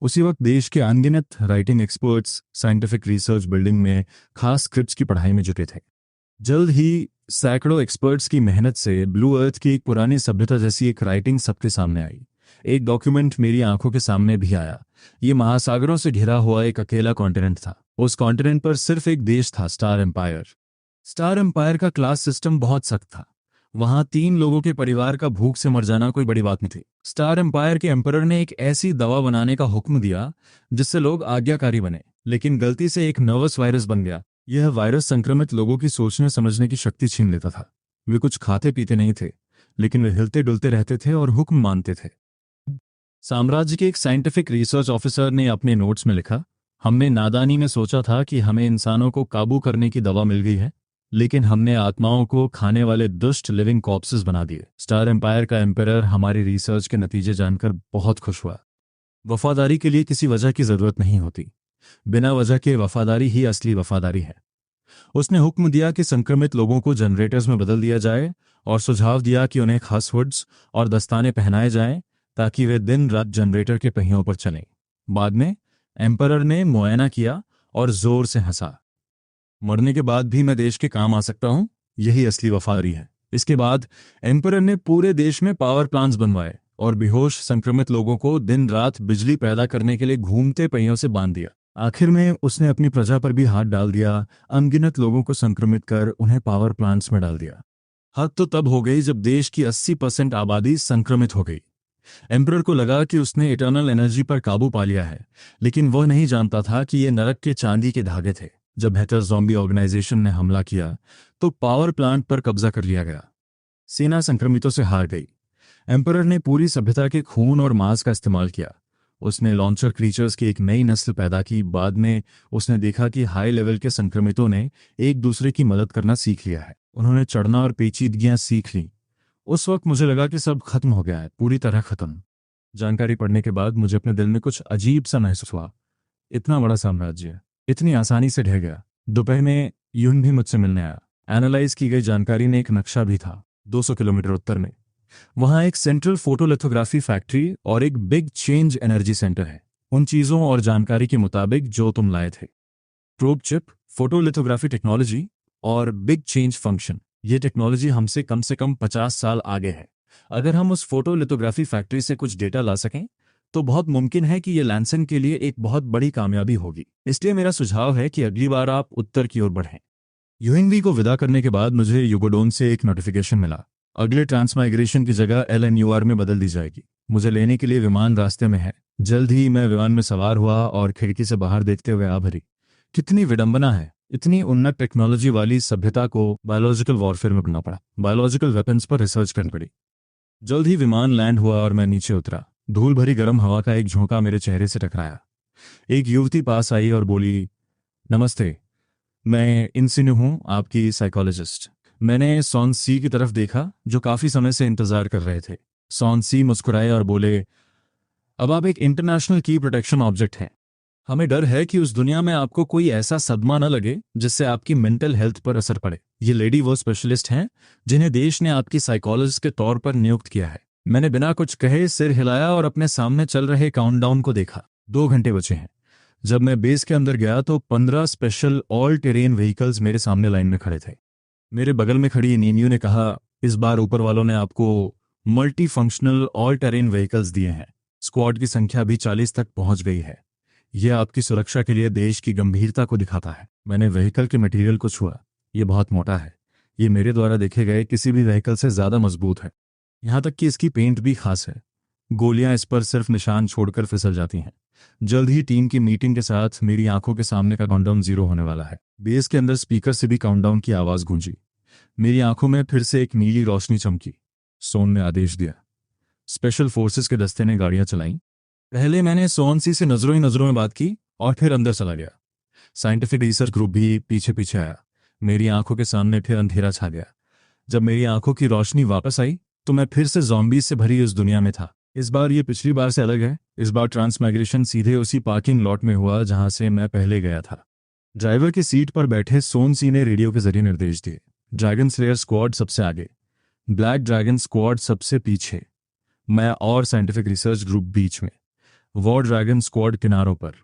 Speaker 1: उसी वक्त देश के अनगिनत writing experts scientific research building में खास स्क्रिप्ट्स की पढ़ाई में जुटे थे। जल्द ही सैकड़ों एक्सपर्ट्स की मेहनत से ब्लू अर्थ की एक पुरानी सभ्यता जैसी एक राइटिंग सबके सामने आई। एक डॉक्यूमेंट मेरी आंखों के सामने भी आया। ये महासागरों से घिरा हुआ एक अकेला कॉन्टिनेंट था। उस कॉन्टिनेंट पर सिर्फ एक देश था, स्टार एम्पायर। स्टार एम्पायर का क्लास सिस्टम बहुत सख्त था। वहां 3 लोगों के परिवार का भूख से मर जाना कोई बड़ी बात नहीं थी। स्टार एम्पायर के एम्परर ने एक ऐसी दवा बनाने का हुक्म दिया जिससे लोग आज्ञाकारी बने, लेकिन गलती से एक नर्वस वायरस बन गया। यह वायरस संक्रमित लोगों की सोचने समझने की शक्ति छीन लेता था। वे कुछ खाते पीते नहीं थे, लेकिन वे हिलते डुलते रहते थे और हुक्म मानते थे। साम्राज्य के एक साइंटिफिक रिसर्च ऑफिसर ने अपने नोट्स में लिखा, हमने नादानी में सोचा था कि हमें इंसानों को काबू करने की दवा मिल गई है, लेकिन हमने आत्माओं को खाने वाले दुष्ट लिविंग कॉर्प्सेस बना दिए। स्टार एम्पायर का एम्परर हमारी रिसर्च के नतीजे जानकर बहुत खुश हुआ। वफादारी के लिए किसी वजह की जरूरत नहीं होती। बिना वजह के वफादारी ही असली वफादारी है। उसने हुक्म दिया कि संक्रमित लोगों को जनरेटर्स में बदल दिया जाए और सुझाव दिया कि उन्हें खास हुड्स और दस्ताने पहनाए जाएं ताकि वे दिन रात जनरेटर के पहियों पर चलें। बाद में एम्परर ने मुआयना किया और जोर से हंसा। मरने के बाद भी मैं देश के काम आ सकता हूं, यही असली वफादारी है। इसके बाद एम्परर ने पूरे देश में पावर प्लांट्स बनवाए और बेहोश संक्रमित लोगों को दिन रात बिजली पैदा करने के लिए घूमते पहियों से बांध दिया। आखिर में उसने अपनी प्रजा पर भी हाथ डाल दिया। अनगिनत लोगों को संक्रमित कर उन्हें पावर प्लांट्स में डाल दिया। हद तो तब हो गई जब देश की 80% आबादी संक्रमित हो गई। एम्परर को लगा कि उसने इटर्नल एनर्जी पर काबू पा लिया है, लेकिन वह नहीं जानता था कि ये नरक के चांदी के धागे थे। जब हेटर ज़ॉम्बी ऑर्गेनाइजेशन ने हमला किया तो पावर प्लांट पर कब्जा कर लिया गया। सेना संक्रमितों से हार गई। एम्परर ने पूरी सभ्यता के खून और मांस का इस्तेमाल किया। उसने लॉन्चर क्रीचर्स की एक नई नस्ल पैदा की। बाद में उसने देखा कि हाई लेवल के संक्रमितों ने एक दूसरे की मदद करना सीख लिया है। उन्होंने चढ़ना और पेचीदगियां सीख ली। उस वक्त मुझे लगा कि सब खत्म हो गया है, पूरी तरह खत्म। जानकारी पढ़ने के बाद मुझे अपने दिल में कुछ अजीब सा महसूस हुआ। इतना बड़ा साम्राज्य इतनी आसानी से ढह गया। दोपहर में यून भी मुझसे मिलने आया। एनालाइज की गई जानकारी ने एक नक्शा भी था। 200 किलोमीटर उत्तर में वहां एक सेंट्रल फोटोलिथोग्राफी फैक्ट्री और एक बिग चेंज एनर्जी सेंटर है। उन चीजों और जानकारी के मुताबिक जो तुम लाए थे, प्रोब चिप, फोटोलिथोग्राफी टेक्नोलॉजी और बिग चेंज फंक्शन, ये टेक्नोलॉजी हमसे कम 50 साल आगे है। अगर हम उस फोटोलिथोग्राफी फैक्ट्री से कुछ डेटा ला सकें तो बहुत मुमकिन है कि ये लैंसन के लिए एक बहुत बड़ी कामयाबी होगी। इसलिए मेरा सुझाव है कि अगली बार आप उत्तर की ओर बढ़ें। यूएनवी को विदा करने के बाद मुझे युगोडोन से एक नोटिफिकेशन मिला। अगले ट्रांसमाइग्रेशन की जगह एलएनयूआर में बदल दी जाएगी। मुझे लेने के लिए विमान रास्ते में है। जल्द ही मैं विमान में सवार हुआ और खिड़की से बाहर देखते हुए आ भरी। कितनी विडंबना है, इतनी उन्नत टेक्नोलॉजी वाली सभ्यता को बायोलॉजिकल वॉरफेयर में पड़ना पड़ा, बायोलॉजिकल वेपन्स पर रिसर्च करनी पड़ी। जल्द ही विमान लैंड हुआ और मैं नीचे उतरा। धूल भरी गर्म हवा का एक झोंका मेरे चेहरे से टकराया। एक युवती पास आई और बोली, नमस्ते, मैं इंसिनु हूँ, आपकी साइकोलॉजिस्ट। मैंने सॉन्सी की तरफ देखा जो काफी समय से इंतजार कर रहे थे। सॉन्सी मुस्कुराए और बोले, अब आप एक इंटरनेशनल की प्रोटेक्शन ऑब्जेक्ट हैं। हमें डर है कि उस दुनिया में आपको कोई ऐसा सदमा न लगे जिससे आपकी मेंटल हेल्थ पर असर पड़े। ये लेडी वो स्पेशलिस्ट हैं जिन्हें देश ने आपकी साइकोलॉजिस्ट के तौर पर नियुक्त किया है। मैंने बिना कुछ कहे सिर हिलाया और अपने सामने चल रहे काउंटडाउन को देखा। 2 घंटे बचे हैं। जब मैं बेस के अंदर गया तो 15 स्पेशल ऑल टेरेन व्हीकल्स मेरे सामने लाइन में खड़े थे। मेरे बगल में खड़ी नीनियो ने कहा, इस बार ऊपर वालों ने आपको multi functional all terrain vehicles दिए हैं। स्क्वाड की संख्या भी 40 तक पहुंच गई है। यह आपकी सुरक्षा के लिए देश की गंभीरता को दिखाता है। मैंने व्हीकल के मटेरियल को छुआ। यह बहुत मोटा है। ये मेरे द्वारा देखे गए किसी भी व्हीकल से ज्यादा मजबूत है। यहां तक कि इसकी पेंट भी खास है। गोलियां इस पर सिर्फ निशान छोड़कर फिसल जाती हैं। जल्द ही टीम की मीटिंग के साथ मेरी आंखों के सामने का काउंटडाउन 0 होने वाला है। बेस के अंदर स्पीकर से भी काउंटडाउन की आवाज गूंजी। मेरी आंखों में फिर से एक नीली रोशनी चमकी। सोन ने आदेश दिया। स्पेशल फोर्सेस के दस्ते ने गाड़ियां चलाईं। पहले मैंने सोनसी से नजरों ही नजरों में बात की और फिर अंदर चला गया। साइंटिफिक रिसर्च ग्रुप भी पीछे पीछे आया। मेरी आंखों के सामने फिर अंधेरा छा गया। जब मेरी आंखों की रोशनी वापस आई तो मैं फिर से ज़ॉम्बीज से भरी उस दुनिया में था। इस बार ये पिछली बार से अलग है। इस बार ट्रांसमाइग्रेशन सीधे उसी पार्किंग लॉट में हुआ जहां से मैं पहले गया था। ड्राइवर की सीट पर बैठे सोनसी ने रेडियो के जरिए निर्देश दिए। ड्रैगन स्लेयर स्क्वाड सबसे आगे, ब्लैक ड्रैगन स्क्वाड सबसे पीछे, मैं और साइंटिफिक रिसर्च ग्रुप बीच में, वॉर ड्रैगन स्क्वाड किनारों पर।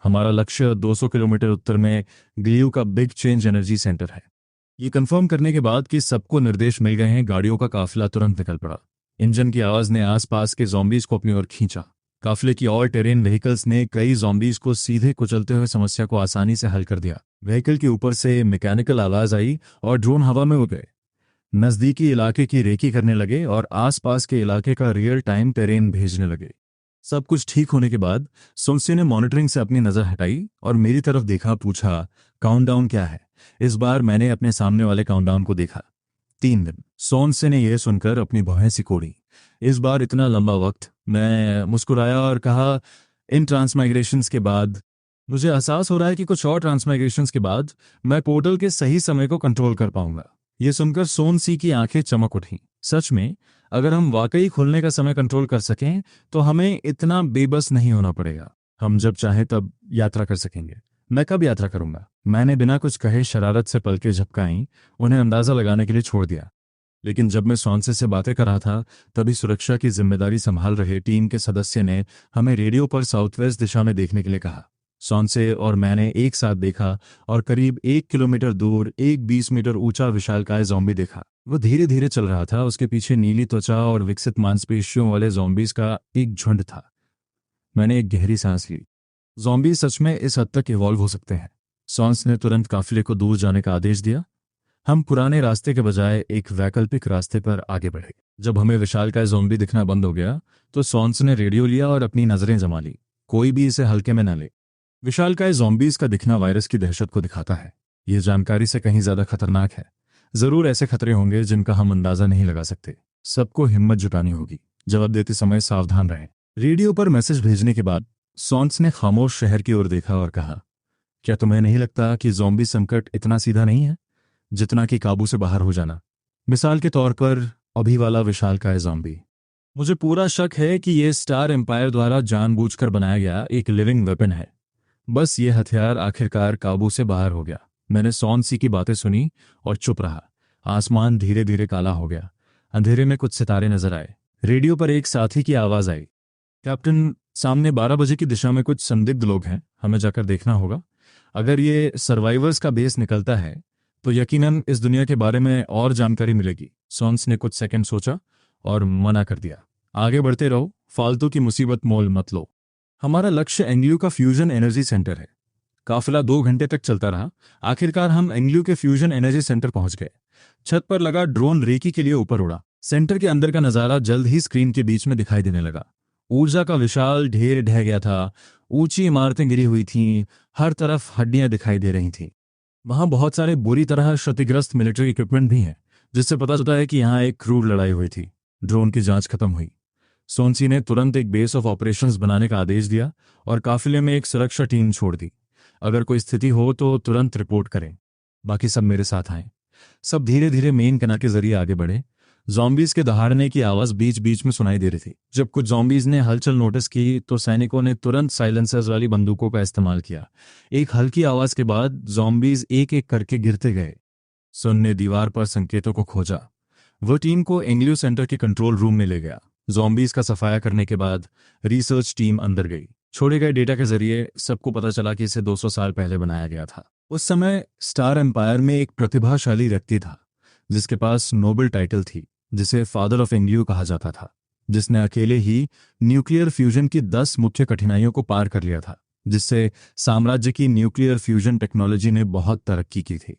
Speaker 1: हमारा लक्ष्य 200 किलोमीटर उत्तर में ग्लियू का बिग चेंज एनर्जी सेंटर है। ये कंफर्म करने के बाद कि सबको निर्देश मिल गए हैं, गाड़ियों का काफिला तुरंत निकल पड़ा। इंजन की आवाज ने आसपास के ज़ॉम्बीज को अपनी ओर खींचा। काफिले की ऑल टेरेन व्हीकल्स ने कई ज़ॉम्बीज को सीधे कुचलते हुए समस्या को आसानी से हल कर दिया। व्हीकल के ऊपर से मैकेनिकल आवाज आई और ड्रोन हवा में उड़ गए। नजदीकी इलाके की रेकी करने लगे और आसपास के इलाके का रियल टाइम टेरेन भेजने लगे। सब कुछ ठीक होने के बाद सोनसी ने मॉनिटरिंग से अपनी नजर हटाई और मेरी तरफ देखा, पूछा, काउंटडाउन क्या है? इस बार मैंने अपने सामने वाले काउंटडाउन को देखा। 3 दिन। सोनसी ने यह सुनकर अपनी भौहें सिकोड़ी। इस बार इतना लंबा वक्त? मैं मुस्कुराया और कहा, इन ट्रांसमाइग्रेशंस के बाद मुझे एहसास हो रहा है कि कुछ और ट्रांसमाइग्रेशंस के बाद मैं पोर्टल के सही समय को कंट्रोल कर पाऊंगा। यह सुनकर सोनसी की आंखें चमक उठीं। सच में, अगर हम वाकई खुलने का समय कंट्रोल कर सकें तो हमें इतना बेबस नहीं होना पड़ेगा। हम जब चाहे तब यात्रा कर सकेंगे। मैं कब यात्रा करूंगा? मैंने बिना कुछ कहे शरारत से पलकें झपकाईं, उन्हें अंदाजा लगाने के लिए छोड़ दिया। लेकिन जब मैं सोनसी से बातें कर रहा था तभी सुरक्षा की जिम्मेदारी संभाल रहे टीम के सदस्य ने हमें रेडियो पर साउथ वेस्ट दिशा में देखने के लिए कहा। सोनसी और मैंने एक साथ देखा और करीब 1 किलोमीटर दूर एक 20 मीटर ऊंचा विशालकाय ज़ॉम्बी देखा। वो धीरे धीरे चल रहा था। उसके पीछे नीली त्वचा और विकसित मांसपेशियों वाले ज़ॉम्बीज का एक झुंड था। मैंने एक गहरी सांस ली। ज़ॉम्बी सच में इस हद तक इवॉल्व हो सकते हैं। सोनसी ने तुरंत काफिले को दूर जाने का आदेश दिया। हम पुराने रास्ते के बजाय एक वैकल्पिक रास्ते पर आगे बढ़े। जब हमें विशालकाय ज़ॉम्बी दिखना बंद हो गया तो सोनसी ने रेडियो लिया और अपनी नजरें जमा ली। कोई भी इसे हल्के में न ले। विशालकाय ज़ॉम्बीज का दिखना वायरस की दहशत को दिखाता है। यह जानकारी से कहीं ज्यादा खतरनाक है। जरूर ऐसे खतरे होंगे जिनका हम अंदाजा नहीं लगा सकते। सबको हिम्मत जुटानी होगी। जवाब देते समय सावधान रहें। रेडियो पर मैसेज भेजने के बाद सोनसी ने खामोश शहर की ओर देखा और कहा, क्या तुम्हें नहीं लगता कि ज़ॉम्बी संकट इतना सीधा नहीं है जितना कि काबू से बाहर हो जाना? मिसाल के तौर पर अभी वाला विशालकाय ज़ॉम्बी। मुझे पूरा शक है कि यह स्टार एम्पायर द्वारा जानबूझकर बनाया गया एक लिविंग वेपन है। बस ये हथियार आखिरकार काबू से बाहर हो गया। मैंने सोनसी की बातें सुनी और चुप रहा। आसमान धीरे धीरे काला हो गया। अंधेरे में कुछ सितारे नजर आए। रेडियो पर एक साथी की आवाज आई, कैप्टन, सामने 12 बजे की दिशा में कुछ संदिग्ध लोग हैं, हमें जाकर देखना होगा। अगर ये सर्वाइवर्स का बेस निकलता है तो यकीनन इस दुनिया के बारे में और जानकारी मिलेगी। सोनसी ने कुछ सेकंड सोचा और मना कर दिया, आगे बढ़ते रहो, फालतू की मुसीबत मोल मत लो। हमारा लक्ष्य एंग्लियो का फ्यूजन एनर्जी सेंटर है। काफिला 2 घंटे तक चलता रहा। आखिरकार हम एंग्लियो के फ्यूजन एनर्जी सेंटर पहुंच गए। छत पर लगा ड्रोन रेकी के लिए ऊपर उड़ा। सेंटर के अंदर का नजारा जल्द ही स्क्रीन के बीच में दिखाई देने लगा। ऊर्जा का विशाल ढेर ढह गया था। ऊंची इमारतें गिरी हुई थीं, हर तरफ हड्डियां दिखाई दे रही थीं। वहां बहुत सारे बुरी तरह क्षतिग्रस्त मिलिट्री इक्विपमेंट भी हैं, जिससे पता चलता है कि यहाँ एक क्रूर लड़ाई हुई थी। ड्रोन की जांच खत्म हुई। सोनसी ने तुरंत एक बेस ऑफ ऑपरेशंस बनाने का आदेश दिया और काफिले में एक सुरक्षा टीम छोड़ दी। अगर कोई स्थिति हो तो तुरंत रिपोर्ट करें। बाकी सब मेरे साथ आए। सब धीरे धीरे मेन कैनाल के जरिए आगे बढ़े। जॉम्बीज के दहाड़ने की आवाज बीच बीच में सुनाई दे रही थी। जब कुछ जॉम्बीज ने हलचल नोटिस की तो सैनिकों ने तुरंत साइलेंसर्स वाली बंदूकों का इस्तेमाल किया। एक हल्की आवाज के बाद जॉम्बीज एक एक करके गिरते गए। सुन ने दीवार पर संकेतों को खोजा। वो टीम को एंग्लियो सेंटर के कंट्रोल रूम में ले गया। जॉम्बीज का सफाया करने के बाद रिसर्च टीम अंदर गई। छोड़े गए डेटा के जरिए सबको पता चला कि इसे 200 साल पहले बनाया गया था। उस समय स्टार एम्पायर में एक प्रतिभाशाली व्यक्ति था जिसके पास नोबेल टाइटल थी, जिसे फादर ऑफ एंग्लियो कहा जाता था, जिसने अकेले ही न्यूक्लियर फ्यूजन की 10 मुख्य कठिनाइयों को पार कर लिया था, जिससे साम्राज्य की न्यूक्लियर फ्यूजन टेक्नोलॉजी ने बहुत तरक्की की थी।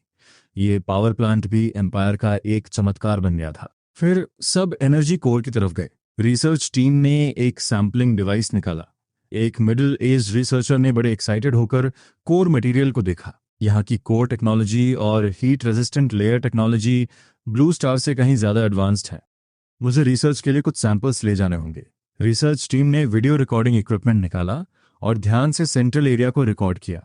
Speaker 1: ये पावर प्लांट भी एम्पायर का एक चमत्कार बन गया था। फिर सब एनर्जी कोर की तरफ गए। रिसर्च टीम ने एक सैम्पलिंग डिवाइस निकाला। एक मिडिल एज रिसर्चर ने बड़े एक्साइटेड होकर कोर मटेरियल को देखा। यहाँ की कोर टेक्नोलॉजी और heat resistant layer technology blue star से कहीं ज्यादा एडवांस्ड है। मुझे रिसर्च के लिए कुछ सैंपल्स ले जाने होंगे। रिसर्च टीम ने वीडियो रिकॉर्डिंग इक्विपमेंट निकाला और ध्यान से सेंट्रल एरिया को रिकॉर्ड किया।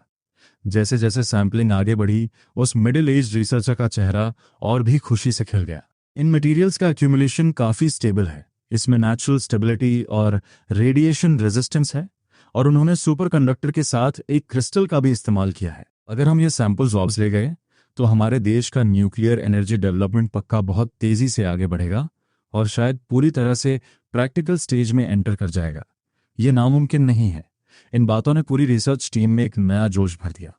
Speaker 1: जैसे जैसे सैंपलिंग आगे बढ़ी, उस मिडिल एज रिसर्चर का चेहरा और भी खुशी से खिल गया। इन मटेरियल्स का एक्यूमुलेशन काफी स्टेबल है। इसमें नेचुरल स्टेबिलिटी और रेडिएशन रेजिस्टेंस है, और उन्होंने सुपर कंडक्टर के साथ एक क्रिस्टल का भी इस्तेमाल किया है। अगर हम ये सैंपल्स वापस ले गए तो हमारे देश का न्यूक्लियर एनर्जी डेवलपमेंट पक्का बहुत तेजी से आगे बढ़ेगा और शायद पूरी तरह से प्रैक्टिकल स्टेज में एंटर कर जाएगा। ये नामुमकिन नहीं है। इन बातों ने पूरी रिसर्च टीम में एक नया जोश भर दिया।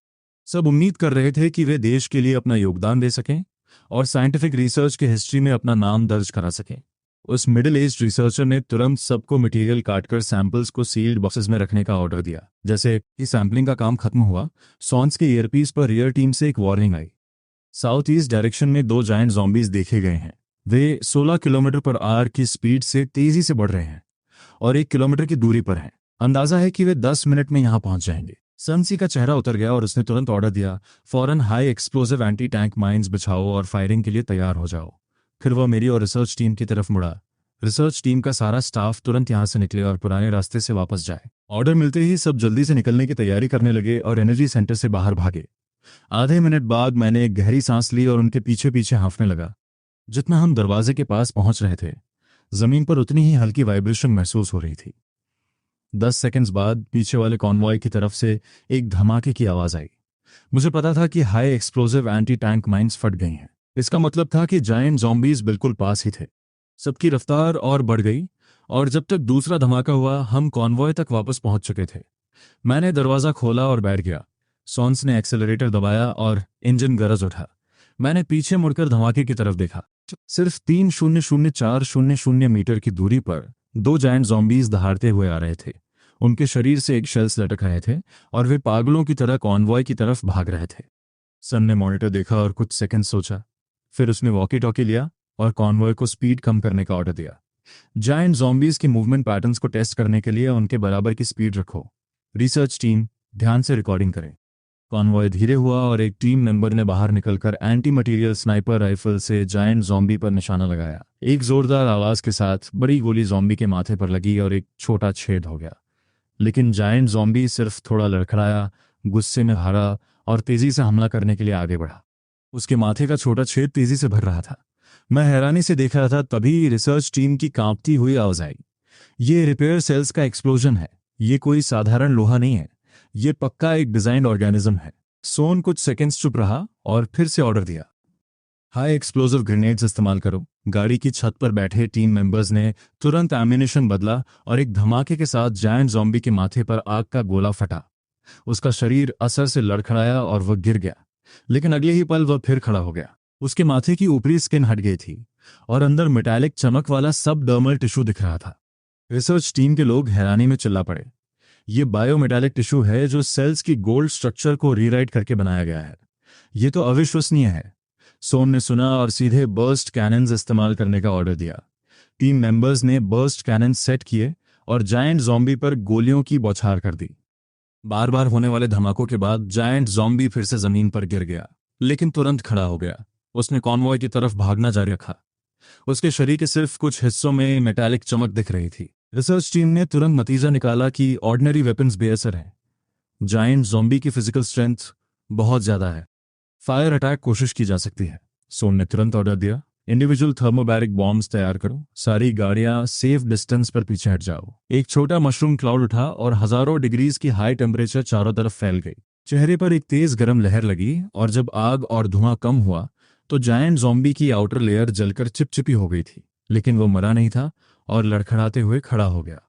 Speaker 1: सब उम्मीद कर रहे थे कि वे देश के लिए अपना योगदान दे सकें और साइंटिफिक रिसर्च के हिस्ट्री में अपना नाम दर्ज करा सकें। उस मिडिल एज रिसर्चर ने तुरंत सबको मटेरियल काटकर सैंपल्स को सील्ड बॉक्सेस में रखने का ऑर्डर दिया। जैसे ही सैंपलिंग का काम खत्म हुआ, सॉन्स के ईयरपीस पर रियर टीम से एक वार्निंग आई। साउथ ईस्ट डायरेक्शन में 2 जायंट ज़ॉम्बीज देखे गए हैं। वे 16 किलोमीटर पर आवर की स्पीड से तेजी से बढ़ रहे हैं और 1 किलोमीटर की दूरी पर हैं। अंदाजा है कि वे 10 मिनट में यहां पहुंच जाएंगे। सनसी का चेहरा उतर गया और उसने तुरंत ऑर्डर दिया, फौरन high explosive anti tank mines बिछाओ और फायरिंग के लिए तैयार हो जाओ। फिर वह मेरी और रिसर्च टीम की तरफ मुड़ा। रिसर्च टीम का सारा स्टाफ तुरंत यहां से निकले और पुराने रास्ते से वापस जाए। ऑर्डर मिलते ही सब जल्दी से निकलने की तैयारी करने लगे और एनर्जी सेंटर से बाहर भागे। आधे मिनट बाद मैंने एक गहरी सांस ली और उनके पीछे पीछे हाँफने लगा। जितना हम दरवाजे के पास पहुंच रहे थे, जमीन पर उतनी ही हल्की वाइब्रेशन महसूस हो रही थी। 10 सेकंड्स बाद पीछे वाले कॉन्वॉय की तरफ से एक धमाके की आवाज आई। मुझे पता था कि high explosive anti tank mines फट गई हैं। इसका मतलब था कि जायंट ज़ॉम्बीज बिल्कुल पास ही थे। सबकी रफ्तार और बढ़ गई और जब तक दूसरा धमाका हुआ, हम कॉन्वॉय तक वापस पहुंच चुके थे। मैंने दरवाजा खोला और बैठ गया। सॉन्स ने एक्सेलरेटर दबाया और इंजन गरज उठा। मैंने पीछे मुड़कर धमाके की तरफ देखा। सिर्फ 3,004,000 मीटर की दूरी पर 2 जायंट ज़ॉम्बीज दहाड़ते हुए आ रहे थे। उनके शरीर से एक शेल्स लटक रहे थे और वे पागलों की तरह कॉन्वॉय की तरफ भाग रहे थे। सन ने मॉनिटर देखा और कुछ सेकंड सोचा। फिर उसने वॉकी टॉकी लिया और कॉन्वॉय को स्पीड कम करने का ऑर्डर दिया। जायंट ज़ॉम्बीज के मूवमेंट पैटर्न्स को टेस्ट करने के लिए उनके बराबर की स्पीड रखो। रिसर्च टीम ध्यान से रिकॉर्डिंग करें। कॉन्वॉय धीरे हुआ और एक टीम मेंबर ने बाहर निकलकर एंटी मटेरियल स्नाइपर राइफल से जायंट ज़ॉम्बी पर निशाना लगाया। एक जोरदार आवाज के साथ बड़ी गोली ज़ॉम्बी के माथे पर लगी और एक छोटा छेद हो गया। लेकिन जायंट ज़ॉम्बी सिर्फ थोड़ा लड़खड़ाया, गुस्से में हारा और तेजी से हमला करने के लिए आगे बढ़ा। उसके माथे का छोटा छेद तेजी से भर रहा था। मैं हैरानी से देख रहा था, तभी रिसर्च टीम की कांपती हुई आवाज आई। ये रिपेयर सेल्स का एक्सप्लोजन है। ये कोई साधारण लोहा नहीं है। ये पक्का एक डिजाइंड ऑर्गेनिज्म है। सोन कुछ सेकंड्स चुप रहा और फिर से ऑर्डर दिया, हाई एक्सप्लोजिव ग्रेनेड्स इस्तेमाल करो। गाड़ी की छत पर बैठे टीम मेंबर्स ने तुरंत एम्यूनेशन बदला और एक धमाके के साथ जायंट ज़ॉम्बी के माथे पर आग का गोला फटा। उसका शरीर असर से लड़खड़ाया और वह गिर गया, लेकिन अगले ही पल वह फिर खड़ा हो गया। उसके माथे की ऊपरी स्किन हट गई थी और अंदर मेटालिक चमक वाला सबडर्मल टिश्यू दिख रहा था। रिसर्च टीम के लोग हैरानी में चिल्ला पड़े। ये बायोमेटालिक टिश्यू है जो सेल्स की गोल्ड स्ट्रक्चर को रीराइट करके बनाया गया है। ये तो अविश्वसनीय है। सोन ने सुना और सीधे बर्स्ट कैनन्स इस्तेमाल करने का ऑर्डर दिया। टीम मेंबर्स ने बर्स्ट कैनन सेट किए और जायंट ज़ॉम्बी पर गोलियों की बौछार कर दी। बार बार होने वाले धमाकों के बाद जायंट ज़ॉम्बी फिर से जमीन पर गिर गया, लेकिन तुरंत खड़ा हो गया। उसने कॉन्वॉय की तरफ भागना जारी रखा। उसके शरीर के सिर्फ कुछ हिस्सों में मेटालिक चमक दिख रही थी। रिसर्च टीम ने तुरंत नतीजा निकाला कि ऑर्डिनरी वेपन्स बेअसर हैं। जायंट ज़ॉम्बी की फिजिकल स्ट्रेंथ बहुत ज्यादा है। फायर अटैक कोशिश की जा सकती है। सोन ने तुरंत ऑर्डर दिया, इंडिविजुअल थर्मोबैरिक बॉम्ब्स तैयार करो, सारी गाड़ियां सेफ डिस्टेंस पर पीछे हट जाओ। एक छोटा मशरूम क्लाउड उठा और हजारों डिग्रीज की हाई टेम्परेचर चारों तरफ फैल गई। चेहरे पर एक तेज गर्म लहर लगी और जब आग और धुआं कम हुआ तो जायंट ज़ॉम्बी की आउटर लेयर जलकर चिपचिपी हो गई थी, लेकिन वो मरा नहीं था और लड़खड़ाते हुए खड़ा हो गया।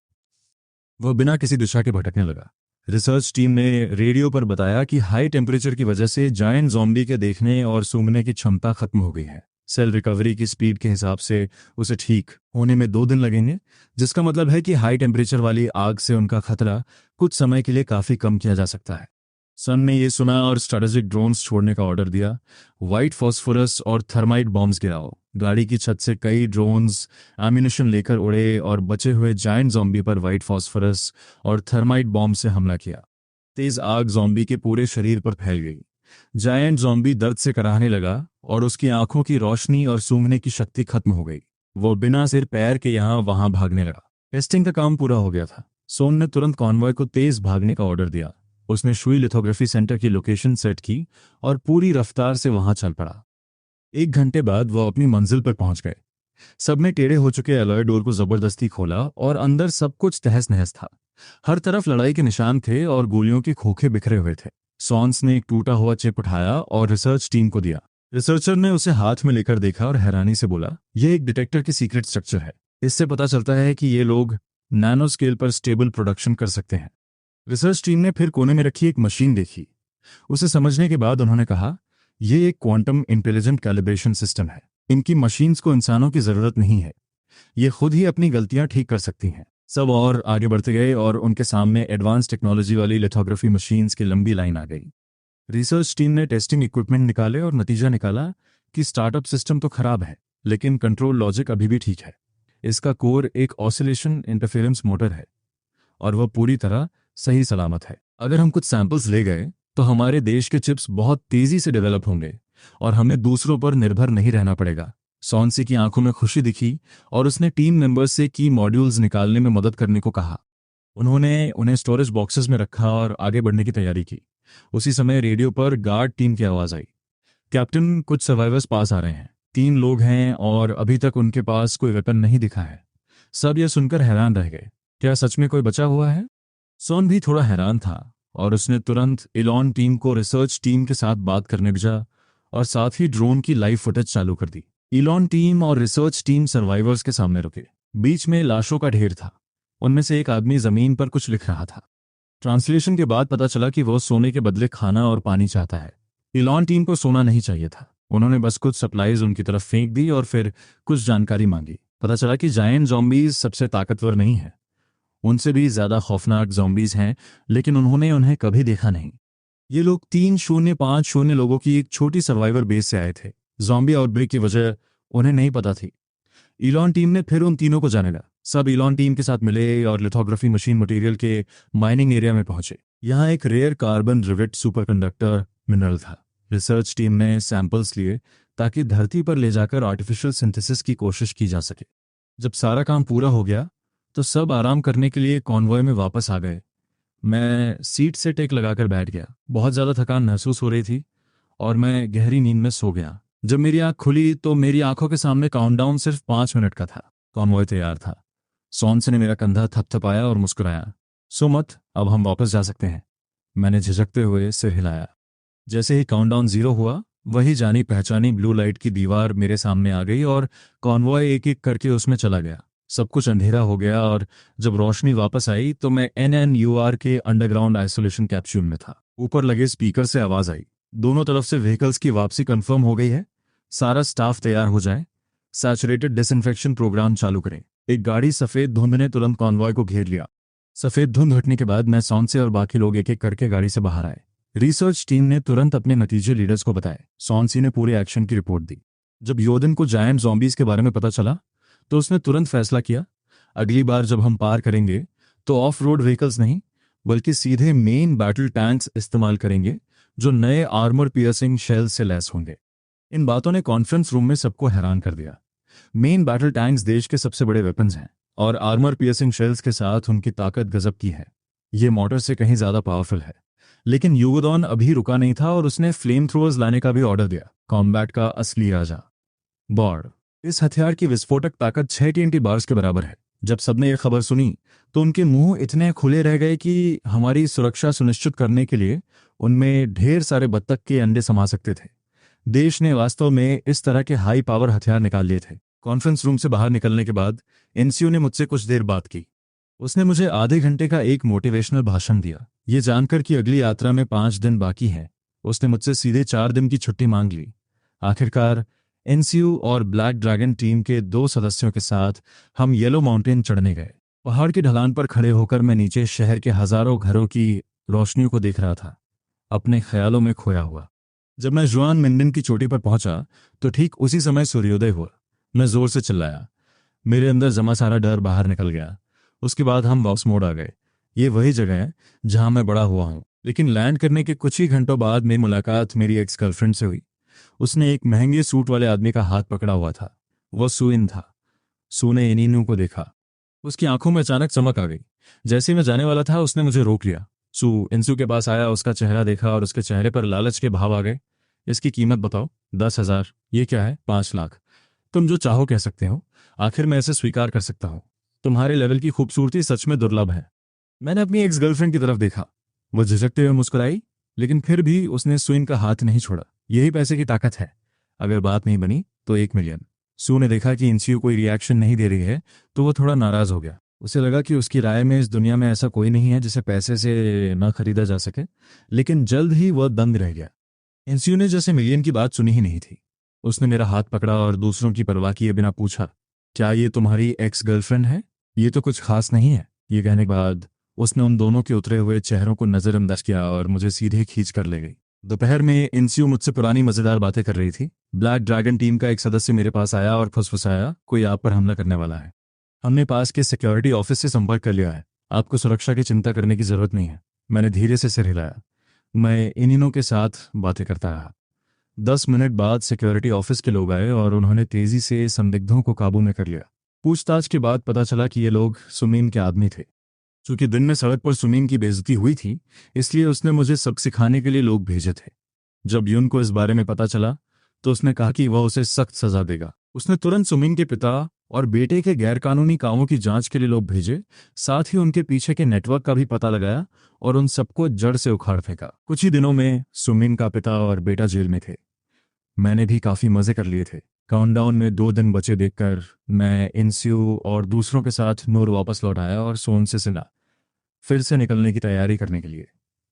Speaker 1: वह बिना किसी दिशा के भटकने लगा। रिसर्च टीम ने रेडियो पर बताया कि हाई टेम्परेचर की वजह से जायंट ज़ॉम्बी के देखने और सूंघने की क्षमता खत्म हो गई है। सेल रिकवरी की स्पीड के हिसाब से उसे ठीक होने में 2 दिन लगेंगे, जिसका मतलब है कि हाई टेम्परेचर वाली आग से उनका खतरा कुछ समय के लिए काफी कम किया जा सकता है। सन ने यह सुना और स्ट्रेटेजिक ड्रोन्स छोड़ने का ऑर्डर दिया। व्हाइट फॉस्फोरस और थर्माइट बॉम्ब्स गिराओ। गाड़ी की छत से कई ड्रोन्स एम्यूनिशन लेकर उड़े और बचे हुए जायंट ज़ॉम्बी पर व्हाइट फॉस्फोरस और थर्माइट बॉम्ब से हमला किया। तेज आग ज़ॉम्बी के पूरे शरीर पर फैल गई। जायंट ज़ॉम्बी दर्द से कराहने लगा और उसकी आंखों की रोशनी और सूंघने की शक्ति खत्म हो गई। वो बिना सिर पैर के यहाँ वहां भागने लगा। टेस्टिंग का काम पूरा हो गया था। सोन ने तुरंत कॉन्वॉय को तेज भागने का ऑर्डर दिया। उसने शुई लिथोग्राफी सेंटर की लोकेशन सेट की और पूरी रफ्तार से वहां चल पड़ा। 1 घंटे बाद वो अपनी मंजिल पर पहुंच गए। सबने टेढ़े हो चुके अलॉय डोर को जबरदस्ती खोला और अंदर सब कुछ तहस नहस था। हर तरफ लड़ाई के निशान थे और गोलियों के खोखे बिखरे हुए थे। सॉन्स ने एक टूटा हुआ चिप उठाया और रिसर्च टीम को दिया। रिसर्चर ने उसे हाथ में लेकर देखा और हैरानी से बोला, यह एक डिटेक्टर की सीक्रेट स्ट्रक्चर है। इससे पता चलता है कि ये लोग नैनो स्केल पर स्टेबल प्रोडक्शन कर सकते हैं। रिसर्च टीम ने फिर कोने में रखी एक मशीन देखी। उसे समझने के बाद उन्होंने कहा, यह एक क्वांटम इंटेलिजेंट कैलिब्रेशन सिस्टम है। इनकी मशीन्स को इंसानों की जरूरत नहीं है। ये खुद ही अपनी गलतियां ठीक कर सकती हैं। सब और आगे बढ़ते गए और उनके सामने एडवांस टेक्नोलॉजी वाली लिथोग्राफी मशीन्स की लंबी लाइन आ गई। रिसर्च टीम ने टेस्टिंग इक्विपमेंट निकाले और नतीजा निकाला कि स्टार्टअप सिस्टम तो खराब है, लेकिन कंट्रोल लॉजिक अभी भी ठीक है। इसका कोर एक ऑसिलेशन इंटरफेरेंस मोटर है और वह पूरी तरह सही सलामत है। अगर हम कुछ सैंपल्स ले गए तो हमारे देश के चिप्स बहुत तेजी से डेवलप होंगे और हमें दूसरों पर निर्भर नहीं रहना पड़ेगा। सॉन्सी की आंखों में खुशी दिखी और उसने टीम मेंबर्स से की मॉड्यूल्स निकालने में मदद करने को कहा। उन्होंने उन्हें स्टोरेज बॉक्सेस में रखा और आगे बढ़ने की तैयारी की। उसी समय रेडियो पर गार्ड टीम की आवाज आई, कैप्टन, कुछ सर्वाइवर्स पास आ रहे हैं। 3 लोग हैं और अभी तक उनके पास कोई वेपन नहीं दिखा है। सब यह सुनकर हैरान रह गए। क्या सच में कोई बचा हुआ है? सोन भी थोड़ा हैरान था और उसने तुरंत इलॉन टीम को रिसर्च टीम के साथ बात करने भेजा और साथ ही ड्रोन की लाइव फुटेज चालू कर दी। इलॉन टीम और रिसर्च टीम सर्वाइवर्स के सामने रुके। बीच में लाशों का ढेर था। उनमें से एक आदमी जमीन पर कुछ लिख रहा था। ट्रांसलेशन के बाद पता चला कि वो सोने के बदले खाना और पानी चाहता है। इलॉन टीम को सोना नहीं चाहिए था। उन्होंने बस कुछ सप्लाईज उनकी तरफ फेंक दी और फिर कुछ जानकारी मांगी। पता चला कि जायंट ज़ॉम्बीज सबसे ताकतवर नहीं है, उनसे भी ज्यादा खौफनाक ज़ॉम्बीज हैं, लेकिन उन्होंने उन्हें कभी देखा नहीं। ये लोग 3050 लोगों की एक छोटी सर्वाइवर बेस से आए थे। ज़ॉम्बी आउटब्रेक की वजह उन्हें नहीं पता थी। इलॉन टीम ने फिर उन तीनों को जानेगा। सब इलॉन टीम के साथ मिले और लिथोग्राफी मशीन मटेरियल के माइनिंग एरिया में पहुंचे। यहाँ एक rare carbon rivet superconductor mineral था। रिसर्च टीम ने सैंपल्स लिए ताकि धरती पर ले जाकर आर्टिफिशियल सिंथेसिस की कोशिश की जा सके। जब सारा काम पूरा हो गया तो सब आराम करने के लिए कॉन्वॉय में वापस आ गए। मैं सीट से टेक लगाकर बैठ गया। बहुत ज़्यादा थकान महसूस हो रही थी और मैं गहरी नींद में सो गया। जब मेरी आंख खुली तो मेरी आंखों के सामने काउंटडाउन सिर्फ 5 मिनट का था। कॉन्वॉय तैयार था। सॉन्स ने मेरा कंधा थपथपाया और मुस्कुराया। सो मत, अब हम वापस जा सकते हैं। मैंने झिझकते हुए सिर हिलाया। जैसे ही काउंटडाउन 0 हुआ, वही जानी पहचानी ब्लू लाइट की दीवार मेरे सामने आ गई और कॉन्वॉय एक एक करके उसमें चला गया। सब कुछ अंधेरा हो गया और जब रोशनी वापस आई तो मैं NNUR के अंडरग्राउंड आइसोलेशन कैप्सूल में था। ऊपर लगे स्पीकर से आवाज आई, दोनों तरफ से व्हीकल्स की वापसी कंफर्म हो गई है, सारा स्टाफ तैयार हो जाए। सैचुरेटेड डिसइंफेक्शन प्रोग्राम चालू करें। एक गाड़ी सफेद धुंध ने तुरंत कॉन्वॉय को घेर लिया। सफेद धुंध हटने के बाद मैं सॉन्से और बाकी लोग एक एक करके गाड़ी से बाहर आए। रिसर्च टीम ने तुरंत अपने नतीजे लीडर्स को बताए। सॉन्सी ने पूरे एक्शन की रिपोर्ट दी। जब योदन को जायंट ज़ॉम्बीज के बारे में पता चला तो उसने तुरंत फैसला किया, अगली बार जब हम पार करेंगे तो ऑफ रोड व्हीकल्स नहीं बल्कि सीधे मेन बैटल टैंक्स इस्तेमाल करेंगे जो नए आर्मर पियर्सिंग शेल से लैस होंगे। इन बातों ने कॉन्फ्रेंस रूम में सबको हैरान कर दिया। मेन बैटल टैंक्स देश के सबसे बड़े वेपन्स हैं और आर्मर पियर्सिंग शेल्स के साथ उनकी ताकत गजब की है। ये मॉर्टर से कहीं ज्यादा पावरफुल है। लेकिन युगोदॉन अभी रुका नहीं था और उसने फ्लेम थ्रोअर्स लाने का भी ऑर्डर दिया। कॉम्बैट का असली राजा बॉर्ड। इस हथियार की विस्फोटक ताकत 6 TNT बार्स के बराबर है। जब सबने ये खबर सुनी तो उनके मुंह इतने खुले रह गए कि हमारी सुरक्षा सुनिश्चित करने के लिए उनमें ढेर सारे बत्तख के अंडे समा सकते थे। देश ने वास्तव में इस तरह के हाई पावर हथियार निकाल लिए थे। कॉन्फ्रेंस रूम से बाहर निकलने के बाद एनसीयू ने मुझसे कुछ देर बात की। उसने मुझे आधे घंटे का एक मोटिवेशनल भाषण दिया। ये जानकर कि अगली यात्रा में 5 दिन बाकी है, उसने मुझसे सीधे 4 दिन की छुट्टी मांग ली। आखिरकार एनसीयू और ब्लैक ड्रैगन टीम के 2 सदस्यों के साथ हम येलो माउंटेन चढ़ने गए। पहाड़ की ढलान पर खड़े होकर मैं नीचे शहर के हजारों घरों की रोशनियों को देख रहा था, अपने ख्यालों में खोया हुआ। जब मैं जुआन मिंडिन की चोटी पर पहुंचा तो ठीक उसी समय सूर्योदय हुआ। मैं जोर से चिल्लाया। मेरे अंदर जमा सारा डर बाहर निकल गया। उसके बाद हम वापस मोड़ आ गए। ये वही जगह है जहां मैं बड़ा हुआ हूं। लेकिन लैंड करने के कुछ ही घंटों बाद मेरी मुलाकात मेरी एक्स गर्लफ्रेंड से हुई। उसने एक महंगे सूट वाले आदमी का हाथ पकड़ा हुआ था। वो सुइन था। सू ने इनीनू को देखा। उसकी आंखों में अचानक चमक आ गई। जैसे मैं जाने वाला था उसने मुझे रोक लिया। सू इंसू के पास आया, उसका चेहरा देखा और उसके चेहरे पर लालच के भाव आ गए। इसकी कीमत बताओ। 10,000। ये क्या है? 5 लाख। तुम जो चाहो कह सकते हो। आखिर मैं इसे स्वीकार कर सकता हूं। तुम्हारे लेवल की खूबसूरती सच में दुर्लभ है। मैंने अपनी एक्स गर्लफ्रेंड की तरफ देखा। वो झिझकते हुए मुस्कुराई, लेकिन फिर भी उसने सुइन का हाथ नहीं छोड़ा। यही पैसे की ताकत है। अगर बात नहीं बनी तो 1 मिलियन। सू ने देखा कि इंसियो कोई रिएक्शन नहीं दे रही है तो वो थोड़ा नाराज हो गया। उसे लगा कि उसकी राय में इस दुनिया में ऐसा कोई नहीं है जिसे पैसे से न खरीदा जा सके। लेकिन जल्द ही वह दंग रह गया। इंसियो ने जैसे मिलियन की बात सुनी ही नहीं थी। उसने मेरा हाथ पकड़ा और दूसरों की परवाह किए बिना पूछा, क्या ये तुम्हारी एक्स गर्लफ्रेंड है? ये तो कुछ खास नहीं है। ये कहने के बाद उसने उन दोनों के उतरे हुए चेहरों को नजरअंदाज किया और मुझे सीधे खींच कर ले गई। दोपहर में इंसियो मुझसे पुरानी मजेदार बातें कर रही थी। ब्लैक ड्रैगन टीम का एक सदस्य मेरे पास आया और फुसफुसाया, कोई आप पर हमला करने वाला है। हमने पास के सिक्योरिटी ऑफिस से संपर्क कर लिया है। आपको सुरक्षा की चिंता करने की जरूरत नहीं है। मैंने धीरे से सिर हिलाया। मैं इनिनो के साथ बातें करता रहा। 10 मिनट बाद सिक्योरिटी ऑफिस के लोग आए और उन्होंने तेजी से संदिग्धों को काबू में कर लिया। पूछताछ के बाद पता चला कि ये लोग सुमीन के आदमी थे। चूंकि दिन में सड़क पर सुमीन की बेइज्जती हुई थी, इसलिए उसने मुझे सबक सिखाने के लिए लोग भेजे थे। जब यून को इस बारे में पता चला तो उसने कहा कि वह उसे सख्त सजा देगा। उसने तुरंत सुमीन के पिता और बेटे के गैरकानूनी कामों की जांच के लिए लोग भेजे। साथ ही उनके पीछे के नेटवर्क का भी पता लगाया और उन सबको जड़ से उखाड़ फेंका। कुछ ही दिनों में सुमीन का पिता और बेटा जेल में थे। मैंने भी काफी मजे कर लिए थे। काउंटडाउन में 2 दिन बचे देखकर मैं इंसियो और दूसरों के साथ नूर वापस लौट आया और सोन से सिला फिर से निकलने की तैयारी करने के लिए।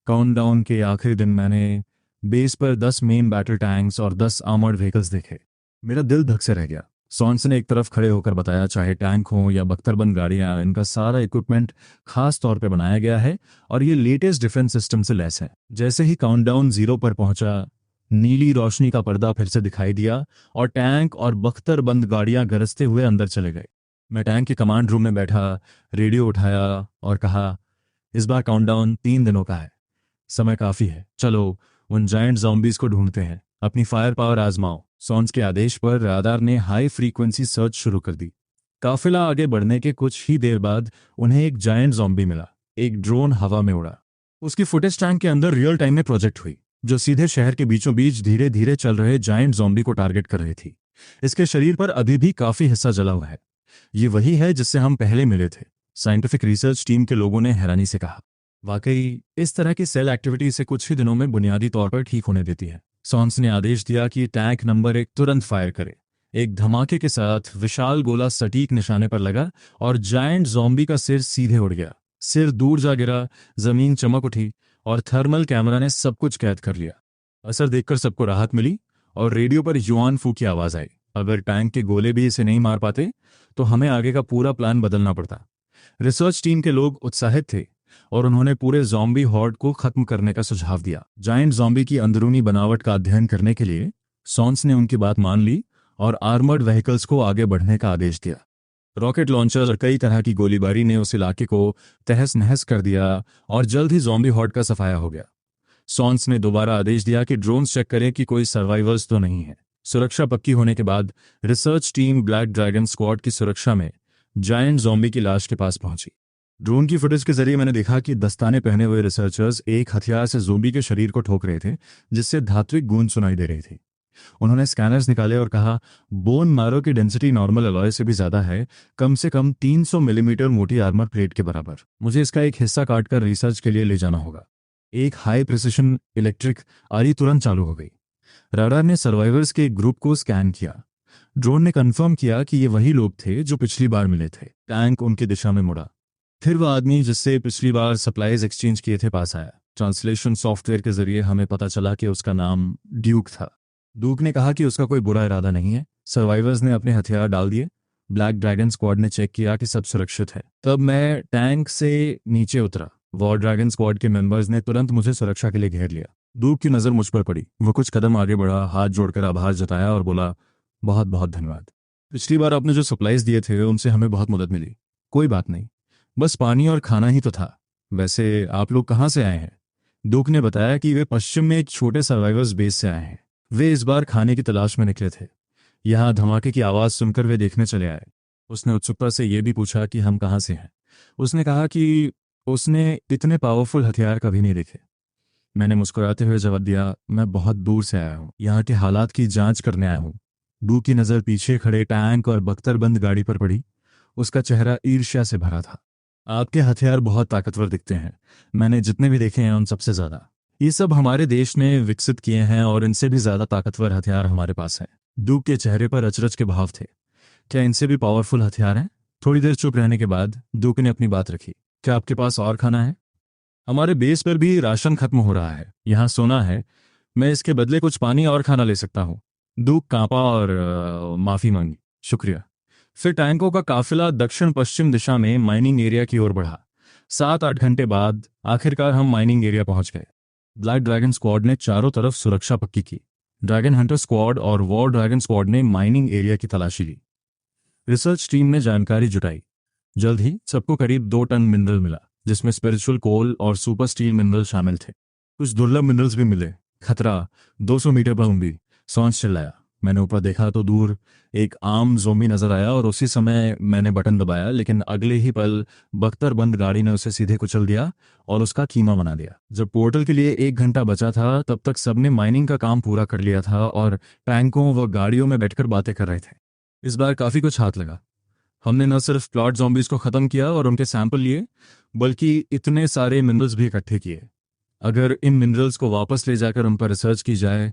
Speaker 1: काउंटडाउन के आखिरी दिन मैंने बेस पर 10 मेन बैटल टैंक्स और 10 आर्मर्ड व्हीकल्स देखे। मेरा दिल धक से रह गया। सॉन्स ने एक तरफ खड़े होकर बताया, चाहे टैंक हो या बख्तरबंद गाड़ियां, इनका सारा इक्विपमेंट खास तौर पर बनाया गया है और ये लेटेस्ट डिफेंस सिस्टम से लैस है। जैसे ही काउंटडाउन 0 पर पहुंचा, नीली रोशनी का पर्दा फिर से दिखाई दिया और टैंक और बख्तरबंद गाड़ियां गरजते हुए अंदर चले गए। मैं टैंक के कमांड रूम में बैठा, रेडियो उठाया और कहा, इस बार काउंटडाउन 3 दिनों का है। समय काफी है। चलो उन जायंट ज़ॉम्बीज को ढूंढते हैं। अपनी फायर पावर आजमाओ। सॉन्स के आदेश पर राडार ने हाई फ्रीक्वेंसी सर्च शुरू कर दी। काफिला आगे बढ़ने के कुछ ही देर बाद उन्हें एक जायंट ज़ॉम्बी मिला। एक ड्रोन हवा में उड़ा। उसकी फुटेज टैंक के अंदर रियल टाइम में प्रोजेक्ट हुई, जो सीधे शहर के बीचों बीच धीरे धीरे चल रहे जायंट ज़ॉम्बी को टारगेट कर रही थी। इसके शरीर पर अभी भी काफी हिस्सा जला हुआ है। ये वही है जिससे हम पहले मिले थे, साइंटिफिक रिसर्च टीम के लोगों ने हैरानी से कहा। वाकई इस तरह की सेल एक्टिविटी से कुछ ही दिनों में बुनियादी तौर पर ठीक होने देती है। सॉन्स ने आदेश दिया कि टैंक नंबर 1 तुरंत फायर करे। एक धमाके के साथ विशाल गोला सटीक निशाने पर लगा और जायंट ज़ॉम्बी का सिर सीधे उड़ गया। सिर दूर जा गिरा, जमीन चमक उठी और थर्मल कैमरा ने सब कुछ कैद कर लिया। असर देखकर सबको राहत मिली और रेडियो पर युआन फू की आवाज आई, अगर टैंक के गोले भी इसे नहीं मार पाते तो हमें आगे का पूरा प्लान बदलना पड़ता। रिसर्च टीम के लोग उत्साहित थे और उन्होंने पूरे ज़ॉम्बी हॉर्ड को खत्म करने का सुझाव दिया। जायंट ज़ॉम्बी की अंदरूनी बनावट का अध्ययन करने के लिए सॉन्स ने उनकी बात मान ली और आर्मर्ड व्हीकल्स को आगे बढ़ने का आदेश दिया। रॉकेट लॉन्चर और कई तरह की गोलीबारी ने उस इलाके को तहस नहस कर दिया और जल्द ही ज़ॉम्बी हॉर्ड का सफाया हो गया। सॉन्स ने दोबारा आदेश दिया कि ड्रोन्स चेक करें कि कोई सर्वाइवर्स तो नहीं है। सुरक्षा पक्की होने के बाद research team black dragon squad की सुरक्षा में जायंट ज़ॉम्बी की लाश के पास पहुंची। ड्रोन की फुटेज के जरिए मैंने देखा कि दस्ताने पहने हुए रिसर्चर्स एक हथियार से ज़ॉम्बी के शरीर को ठोक रहे थे, जिससे धात्विक गूंज सुनाई दे रही थी। उन्होंने स्कैनर्स निकाले और कहा, बोन मारो की डेंसिटी नॉर्मल अलॉय से भी ज्यादा है, कम से कम 300 मिलीमीटर मोटी आर्मर प्लेट के बराबर। मुझे इसका एक हिस्सा काटकर रिसर्च के लिए ले जाना होगा। एक हाई प्रिसिशन इलेक्ट्रिक आरी तुरंत चालू हो गई। राडार ने सर्वाइवर्स के एक ग्रुप को स्कैन किया। ड्रोन ने कंफर्म किया कि ये वही लोग थे जो पिछली बार मिले थे। टैंक उनकी दिशा में मुड़ा। फिर वह आदमी जिससे पिछली बार सप्लाईज एक्सचेंज किए थे पास आया। ट्रांसलेशन सॉफ्टवेयर के जरिए हमें पता चला कि उसका नाम ड्यूक था। ड्यूक ने कहा कि उसका कोई बुरा इरादा नहीं है। सर्वाइवर्स ने अपने हथियार डाल दिए। ब्लैक ड्रैगन स्क्वाड ने चेक किया कि सब सुरक्षित है। तब मैं टैंक से नीचे उतरा। वॉर ड्रैगन स्क्वाड के मेंबर्स ने तुरंत मुझे सुरक्षा के लिए घेर लिया। ड्यूक की नज़र मुझ पर पड़ी। वो कुछ कदम आगे बढ़ा, हाथ जोड़कर आभार जताया और बोला, बहुत बहुत धन्यवाद। पिछली बार आपने जो सप्लाईज दिए थे उनसे हमें बहुत मदद मिली। कोई बात नहीं, बस पानी और खाना ही तो था। वैसे आप लोग कहाँ से आए हैं? ड्यूक ने बताया कि वे पश्चिम में एक छोटे सर्वाइवर्स बेस से आए हैं। वे इस बार खाने की तलाश में निकले थे। यहाँ धमाके की आवाज़ सुनकर वे देखने चले आए। उसने उत्सुकता से ये भी पूछा कि हम कहाँ से हैं। उसने कहा कि उसने इतने पावरफुल हथियार कभी नहीं देखे। मैंने मुस्कुराते हुए जवाब दिया, मैं बहुत दूर से आया हूँ, यहाँ के हालात की जांच करने आया हूँ। ड्यूक की नज़र पीछे खड़े टैंक और बख्तरबंद गाड़ी पर पड़ी। उसका चेहरा ईर्ष्या से भरा था। आपके हथियार बहुत ताकतवर दिखते हैं। मैंने जितने भी देखे हैं उन सबसे ज़्यादा। ये सब हमारे देश ने विकसित किए हैं और इनसे भी ज़्यादा ताकतवर हथियार हमारे पास हैं। ड्यूक के चेहरे पर अचरज के भाव थे। क्या इनसे भी पावरफुल हथियार हैं? थोड़ी देर चुप रहने के बाद ड्यूक ने अपनी बात रखी। क्या आपके पास और खाना है? हमारे बेस पर भी राशन खत्म हो रहा है। यहाँ सोना है, मैं इसके बदले कुछ पानी और खाना ले सकता हूँ। ड्यूक कांपा और माफ़ी मांगी। शुक्रिया। फिर टैंकों का काफिला दक्षिण पश्चिम दिशा में माइनिंग एरिया की ओर बढ़ा। 7-8 घंटे बाद आखिरकार हम माइनिंग एरिया पहुंच गए। ब्लैक ड्रैगन स्क्वाड ने चारों तरफ सुरक्षा पक्की की। ड्रैगन हंटर स्क्वाड और वॉर ड्रैगन स्क्वाड ने माइनिंग एरिया की तलाशी ली। रिसर्च टीम ने जानकारी जुटाई। जल्द ही सबको करीब 2 टन मिनरल मिला, जिसमें स्पिरिचुअल कोल और सुपर स्टील मिनरल शामिल थे। कुछ दुर्लभ मिनरल्स भी मिले। खतरा 200 मीटर पर उम्मीद, सॉन्स चिल्लाया। मैंने ऊपर देखा तो दूर एक आम ज़ॉम्बी नजर आया और उसी समय मैंने बटन दबाया, लेकिन अगले ही पल बख्तरबंद गाड़ी ने उसे सीधे कुचल दिया और उसका कीमा बना दिया। जब पोर्टल के लिए 1 घंटा बचा था तब तक सबने माइनिंग का काम पूरा कर लिया था और टैंकों व गाड़ियों में बैठकर बातें कर रहे थे। इस बार काफ़ी कुछ हाथ लगा। हमने न सिर्फ प्लॉट ज़ॉम्बीज को ख़त्म किया और उनके सैंपल लिए, बल्कि इतने सारे मिनरल्स भी इकट्ठे किए। अगर इन मिनरल्स को वापस ले जाकर उन पर रिसर्च की जाए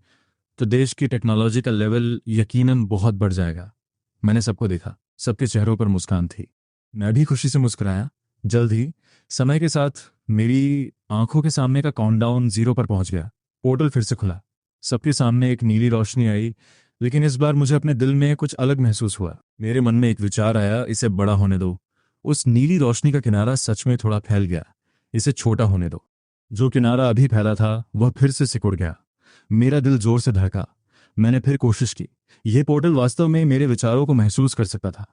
Speaker 1: तो देश की टेक्नोलॉजी का लेवल यकीनन बहुत बढ़ जाएगा। मैंने सबको देखा, सबके चेहरों पर मुस्कान थी। मैं भी खुशी से मुस्कुराया। जल्द ही समय के साथ मेरी आंखों के सामने का काउंटडाउन 0 पर पहुंच गया। पोर्टल फिर से खुला। सबके सामने एक नीली रोशनी आई, लेकिन इस बार मुझे अपने दिल में कुछ अलग महसूस हुआ। मेरे मन में एक विचार आया, इसे बड़ा होने दो। उस नीली रोशनी का किनारा सच में थोड़ा फैल गया, इसे छोटा होने दो। जो किनारा अभी फैला था वह फिर से सिकुड़ गया। मेरा दिल जोर से धड़का। मैंने फिर कोशिश की। यह पोर्टल वास्तव में मेरे विचारों को महसूस कर सकता था।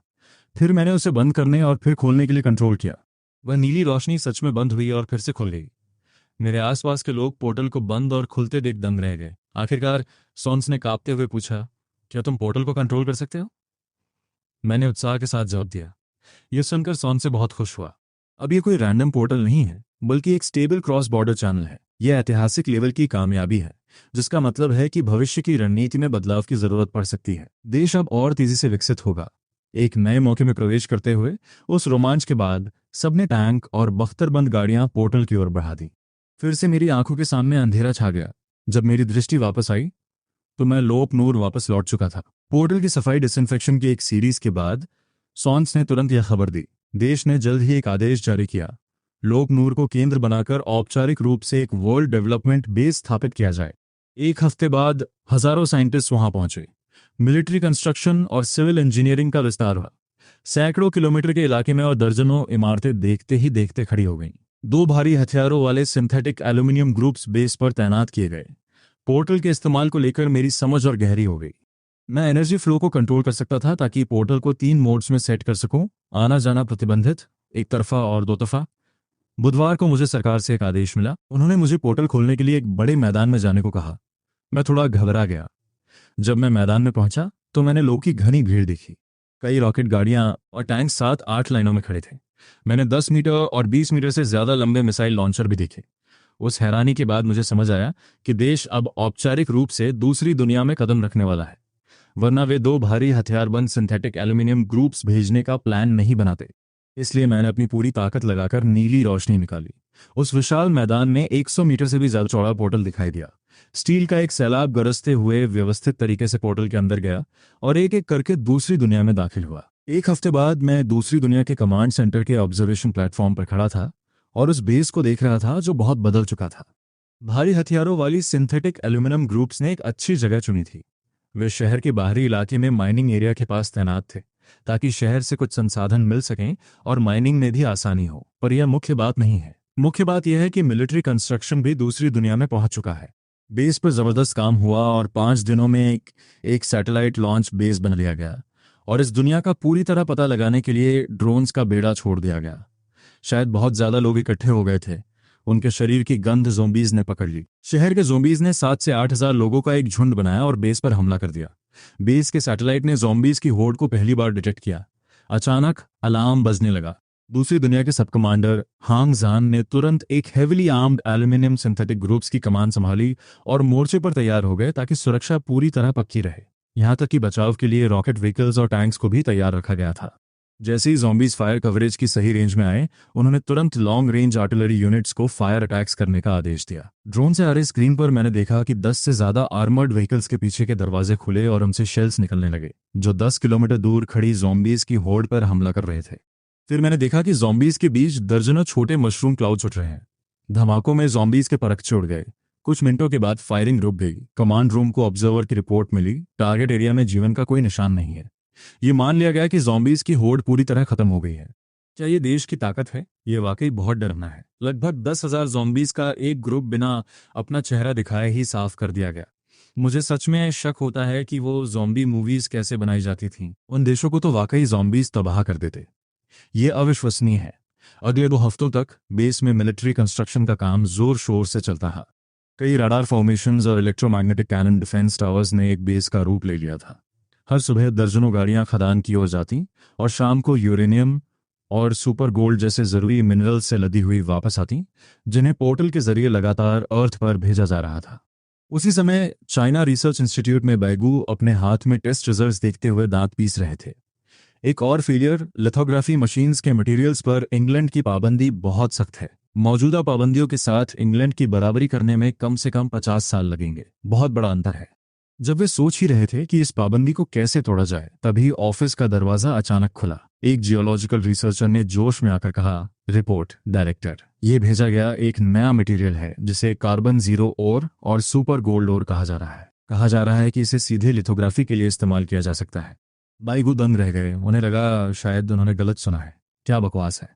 Speaker 1: फिर मैंने उसे बंद करने और फिर खोलने के लिए कंट्रोल किया। वह नीली रोशनी सच में बंद हुई और फिर से खुल गई। मेरे आसपास के लोग पोर्टल को बंद और खुलते देख दंग रह गए। आखिरकार सॉन्स ने कांपते हुए पूछा, क्या तुम पोर्टल को कंट्रोल कर सकते हो? मैंने उत्साह के साथ जवाब दिया। यह सुनकर सॉन्स से बहुत खुश हुआ। अब यह कोई रैंडम पोर्टल नहीं है, बल्कि एक स्टेबल क्रॉस बॉर्डर चैनल है। यह ऐतिहासिक लेवल की कामयाबी है, जिसका मतलब है कि भविष्य की रणनीति में बदलाव की जरूरत पड़ सकती है। देश अब और तेजी से विकसित होगा। एक नए मौके में प्रवेश करते हुए उस रोमांच के बाद सबने टैंक और बख्तरबंद गाड़ियां पोर्टल की ओर बढ़ा दी। फिर से मेरी आंखों के सामने अंधेरा छा गया। जब मेरी दृष्टि वापस आई तो मैं लोप नूर वापस लौट चुका था। पोर्टल की सफाई डिसइंफेक्शन की एक सीरीज के बाद सॉन्स ने तुरंत यह खबर दी, देश ने जल्द ही एक आदेश जारी किया। लोक नूर को केंद्र बनाकर औपचारिक रूप से एक वर्ल्ड डेवलपमेंट बेस स्थापित किया जाए। 1 हफ्ते बाद हजारों साइंटिस्ट वहां पहुंचे। मिलिट्री कंस्ट्रक्शन और सिविल इंजीनियरिंग का विस्तार हुआ। सैकड़ों किलोमीटर के इलाके में और दर्जनों इमारतें देखते ही देखते खड़ी हो गईं। दो भारी हथियारों वाले सिंथेटिक एल्यूमिनियम ग्रुप्स बेस पर तैनात किए गए। पोर्टल के इस्तेमाल को लेकर मेरी समझ और गहरी हो गई। मैं एनर्जी फ्लो को कंट्रोल कर सकता था ताकि पोर्टल को 3 मोड्स में सेट कर सकूं, आना जाना प्रतिबंधित, एक तरफा और दो तरफा। बुधवार को मुझे सरकार से एक आदेश मिला। उन्होंने मुझे पोर्टल खोलने के लिए एक बड़े मैदान में जाने को कहा। मैं थोड़ा घबरा गया। जब मैं मैदान में पहुंचा तो मैंने लोगों की घनी भीड़ देखी। कई रॉकेट गाड़ियां और टैंक 7-8 लाइनों में खड़े थे। मैंने 10 मीटर और 20 मीटर से ज्यादा लंबे मिसाइल लॉन्चर भी देखे। उस हैरानी के बाद मुझे समझ आया कि देश अब औपचारिक रूप से दूसरी दुनिया में कदम रखने वाला है, वरना वे 2 भारी हथियारबंद सिंथेटिक एल्यूमिनियम ग्रुप्स भेजने का प्लान नहीं बनाते। इसलिए मैंने अपनी पूरी ताकत लगाकर नीली रोशनी निकाली। उस विशाल मैदान में 100 मीटर से भी ज्यादा चौड़ा पोर्टल दिखाई दिया। स्टील का एक सैलाब गरजते हुए व्यवस्थित तरीके से पोर्टल के अंदर गया और एक एक करके दूसरी दुनिया में दाखिल हुआ। एक हफ्ते बाद मैं दूसरी दुनिया के कमांड सेंटर के ऑब्जर्वेशन प्लेटफॉर्म पर खड़ा था और उस बेस को देख रहा था जो बहुत बदल चुका था। भारी हथियारों वाली सिंथेटिक एल्यूमिनियम ग्रुप्स ने एक अच्छी जगह चुनी थी। वे शहर के बाहरी इलाके में माइनिंग एरिया के पास तैनात थे ताकि शहर से कुछ संसाधन मिल सकें और माइनिंग में भी आसानी हो। पर यह मुख्य बात नहीं है। मुख्य बात यह है कि मिलिट्री कंस्ट्रक्शन भी दूसरी दुनिया में पहुंच चुका है। बेस पर जबरदस्त काम हुआ और 5 दिनों में एक सैटेलाइट लॉन्च बेस बना लिया गया और इस दुनिया का पूरी तरह पता लगाने के लिए ड्रोन्स का बेड़ा छोड़ दिया गया। शायद बहुत ज्यादा लोग इकट्ठे हो गए थे। उनके शरीर की गंध ज़ोंबीज ने पकड़ ली। शहर के ज़ोंबीज ने 7 से 8 हजार लोगों का एक झुंड बनाया और बेस पर हमला कर दिया। बेस के सैटेलाइट ने ज़ोंबीज की होड़ को पहली बार डिटेक्ट किया। अचानक अलार्म बजने लगा। दूसरी दुनिया के सब कमांडर हांग जान ने तुरंत एक heavily armed aluminium synthetic groups की कमान संभाली और मोर्चे पर तैयार हो गए ताकि सुरक्षा पूरी तरह पक्की रहे। यहां तक कि बचाव के लिए रॉकेट व्हीकल्स और टैंक्स को भी तैयार रखा गया था। जैसे ही ज़ॉम्बीज फायर कवरेज की सही रेंज में आए, उन्होंने तुरंत लॉन्ग रेंज आर्टिलरी यूनिट्स को फायर अटैक्स करने का आदेश दिया। ड्रोन से आ रही स्क्रीन पर मैंने देखा कि 10 से ज्यादा आर्मर्ड व्हीकल्स के पीछे के दरवाजे खुले और उनसे शेल्स निकलने लगे, जो 10 किलोमीटर दूर खड़ी ज़ॉम्बीज की होड़ पर हमला कर रहे थे। फिर मैंने देखा कि ज़ॉम्बीज के बीच दर्जनों छोटे मशरूम क्लाउड्स उठ रहे हैं। धमाकों में ज़ॉम्बीज के परखचे उड़ गए। कुछ मिनटों के बाद फायरिंग रुक गई। कमांड रूम को ऑब्जर्वर की रिपोर्ट मिली, टारगेट एरिया में जीवन का कोई निशान नहीं है। ये मान लिया गया कि ज़ॉम्बीज की होड़ पूरी तरह खत्म हो गई है। क्या ये देश की ताकत है? ये वाकई बहुत डरना है। लगभग 10,000 ज़ॉम्बीज का एक ग्रुप बिना अपना चेहरा दिखाए ही साफ कर दिया गया। मुझे सच में शक होता है कि वो ज़ॉम्बी मूवीज कैसे बनाई जाती थीं। उन देशों को तो वाकई ज़ॉम्बीज तबाह कर देते। ये अविश्वसनीय है। अगले 2 हफ्तों तक बेस में मिलिट्री कंस्ट्रक्शन का काम जोर शोर से चलता रहा। कई रडार फॉर्मेशंस और इलेक्ट्रोमैग्नेटिक कैनन डिफेंस टावर्स ने एक बेस का रूप ले लिया था। हर सुबह दर्जनों गाड़ियां खदान की ओर जाती और शाम को यूरेनियम और सुपर गोल्ड जैसे जरूरी मिनरल्स से लदी हुई वापस आती, जिन्हें पोर्टल के जरिए लगातार अर्थ पर भेजा जा रहा था। उसी समय चाइना रिसर्च इंस्टीट्यूट में बैगू अपने हाथ में टेस्ट रिजल्ट्स देखते हुए दांत पीस रहे थे। एक और फेलियर, लिथोग्राफी मशीन्स के मटेरियल्स पर इंग्लैंड की पाबंदी बहुत सख्त है। मौजूदा पाबंदियों के साथ इंग्लैंड की बराबरी करने में कम से कम 50 साल लगेंगे। बहुत बड़ा अंतर है। जब वे सोच ही रहे थे कि इस पाबंदी को कैसे तोड़ा जाए, तभी ऑफिस का दरवाजा अचानक खुला। एक जियोलॉजिकल रिसर्चर ने जोश में आकर कहा, रिपोर्ट डायरेक्टर, ये भेजा गया एक नया मटेरियल है जिसे कार्बन 0 ओर और सुपर गोल्ड ओर कहा जा रहा है। कहा जा रहा है कि इसे सीधे लिथोग्राफी के लिए इस्तेमाल किया जा सकता है। बाइगू दंग रह गए। उन्हें लगा शायद उन्होंने गलत सुना है। क्या बकवास है।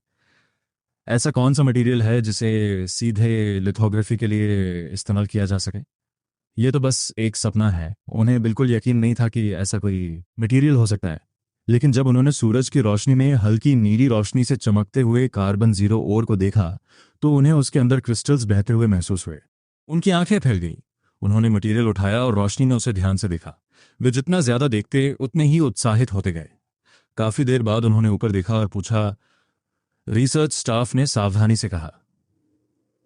Speaker 1: ऐसा कौन सा मटेरियल है जिसे सीधे लिथोग्राफी के लिए इस्तेमाल किया जा सके? ये तो बस एक सपना है। उन्हें बिल्कुल यकीन नहीं था कि ऐसा कोई मटेरियल हो सकता है। लेकिन जब उन्होंने सूरज की रोशनी में हल्की नीली रोशनी से चमकते हुए कार्बन 0 ओर को देखा तो उन्हें उसके अंदर क्रिस्टल्स बहते हुए महसूस हुए। उनकी आंखें फैल गई। उन्होंने मटेरियल उठाया और रोशनी ने उसे ध्यान से देखा। वे जितना ज्यादा देखते उतने ही उत्साहित होते गए। काफी देर बाद उन्होंने ऊपर देखा और पूछा। रिसर्च स्टाफ ने सावधानी से कहा,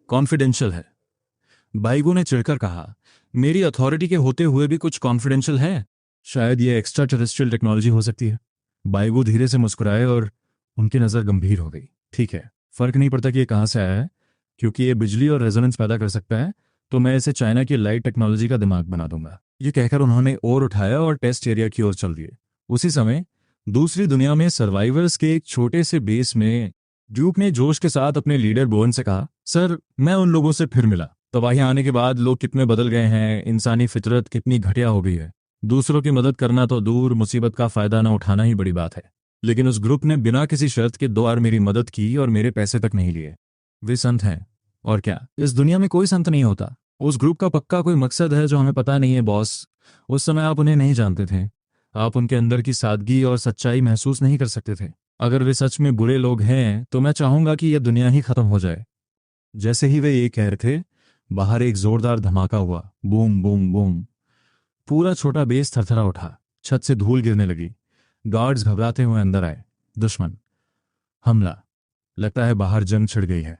Speaker 1: कॉन्फिडेंशियल है। बाइगो ने चिढ़कर कहा, मेरी अथॉरिटी के होते हुए भी कुछ कॉन्फिडेंशियल है? शायद ये एक्स्ट्रा टेरेस्ट्रियल टेक्नोलॉजी हो सकती है। बाइगो धीरे से मुस्कुराए और उनकी नजर गंभीर हो गई। ठीक है, फर्क नहीं पड़ता कि ये कहां से आया है, क्योंकि ये बिजली और रेजोनेंस पैदा कर सकता है तो मैं इसे चाइना की लाइट टेक्नोलॉजी का दिमाग बना दूंगा। ये कहकर उन्होंने ओर उठाया और टेस्ट एरिया की ओर चल दिए। उसी समय दूसरी दुनिया में सर्वाइवर्स के एक छोटे से बेस में ड्यूक ने जोश के साथ अपने लीडर बोन से कहा, सर, मैं उन लोगों से फिर मिला। तबाही आने के बाद लोग कितने बदल गए हैं, इंसानी फितरत कितनी घटिया हो गई है। दूसरों की मदद करना तो दूर, मुसीबत का फायदा न उठाना ही बड़ी बात है। लेकिन उस ग्रुप ने बिना किसी शर्त के 2 बार मेरी मदद की और मेरे पैसे तक नहीं लिए। वे संत हैं। और क्या, इस दुनिया में कोई संत नहीं होता। उस ग्रुप का पक्का कोई मकसद है जो हमें पता नहीं है बॉस। उस समय आप उन्हें नहीं जानते थे। आप उनके अंदर की सादगी और सच्चाई महसूस नहीं कर सकते थे। अगर वे सच में बुरे लोग हैं तो मैं चाहूंगा कि यह दुनिया ही खत्म हो जाए। जैसे ही वे ये कह रहे थे, बाहर एक जोरदार धमाका हुआ। Boom boom boom. पूरा छोटा बेस थरथरा उठा। छत से धूल गिरने लगी। गार्ड्स घबराते हुए अंदर आए। दुश्मन, हमला, लगता है बाहर जंग छिड़ गई है।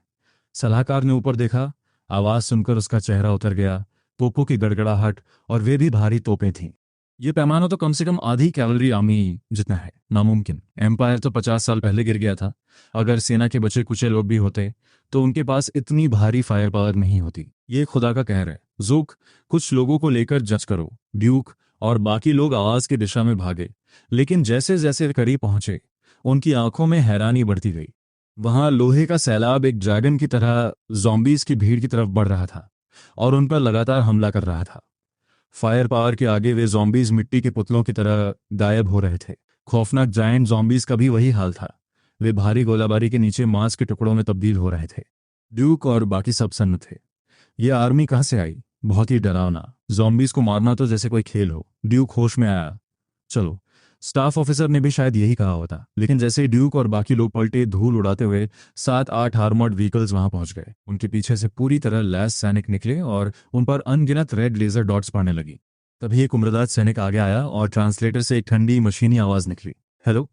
Speaker 1: सलाहकार ने ऊपर देखा। आवाज सुनकर उसका चेहरा उतर गया। तोपों की गड़गड़ाहट, और वे भी भारी तोपें थीं। ये पैमाना तो कम से कम आधी कैवलरी आर्मी जितना है। नामुमकिन। एम्पायर तो 50 साल पहले गिर गया था। अगर सेना के बचे कुचे लोग भी होते तो उनके पास इतनी भारी फायर पावर नहीं होती। ये खुदा का कहर है। ज़ूक, कुछ लोगों को लेकर जज करो। ड्यूक और बाकी लोग आवाज की दिशा में भागे। लेकिन जैसे जैसे करीब पहुंचे, उनकी आंखों में हैरानी बढ़ती गई। वहां लोहे का सैलाब एक ड्रैगन की तरह जॉम्बीज की भीड़ की तरफ बढ़ रहा था और उन पर लगातार हमला कर रहा था। फायर पावर के आगे वे जॉम्बीज मिट्टी के पुतलों की तरह गायब हो रहे थे। खौफनाक जायंट जॉम्बीज का भी वही हाल था। वे भारी गोलाबारी के नीचे मांस के टुकड़ों में तब्दील हो रहे थे। ड्यूक और बाकी सब सन्न थे। यह आर्मी कहां से आई? बहुत ही डरावना। जॉम्बीज को मारना तो जैसे कोई खेल हो। ड्यूक होश में आया। चलो, स्टाफ ऑफिसर ने भी शायद यही कहा होता। लेकिन जैसे ही ड्यूक और बाकी लोग पलटे, धूल उड़ाते हुए 7-8 आर्मर्ड व्हीकल्स वहां पहुंच गए। उनके पीछे से पूरी तरह लैस सैनिक निकले और उन पर अनगिनत रेड लेजर डॉट्स पड़ने लगी। तभी एक उम्रदाज सैनिक आगे आया और ट्रांसलेटर से एक ठंडी मशीनी आवाज निकली। हेलो,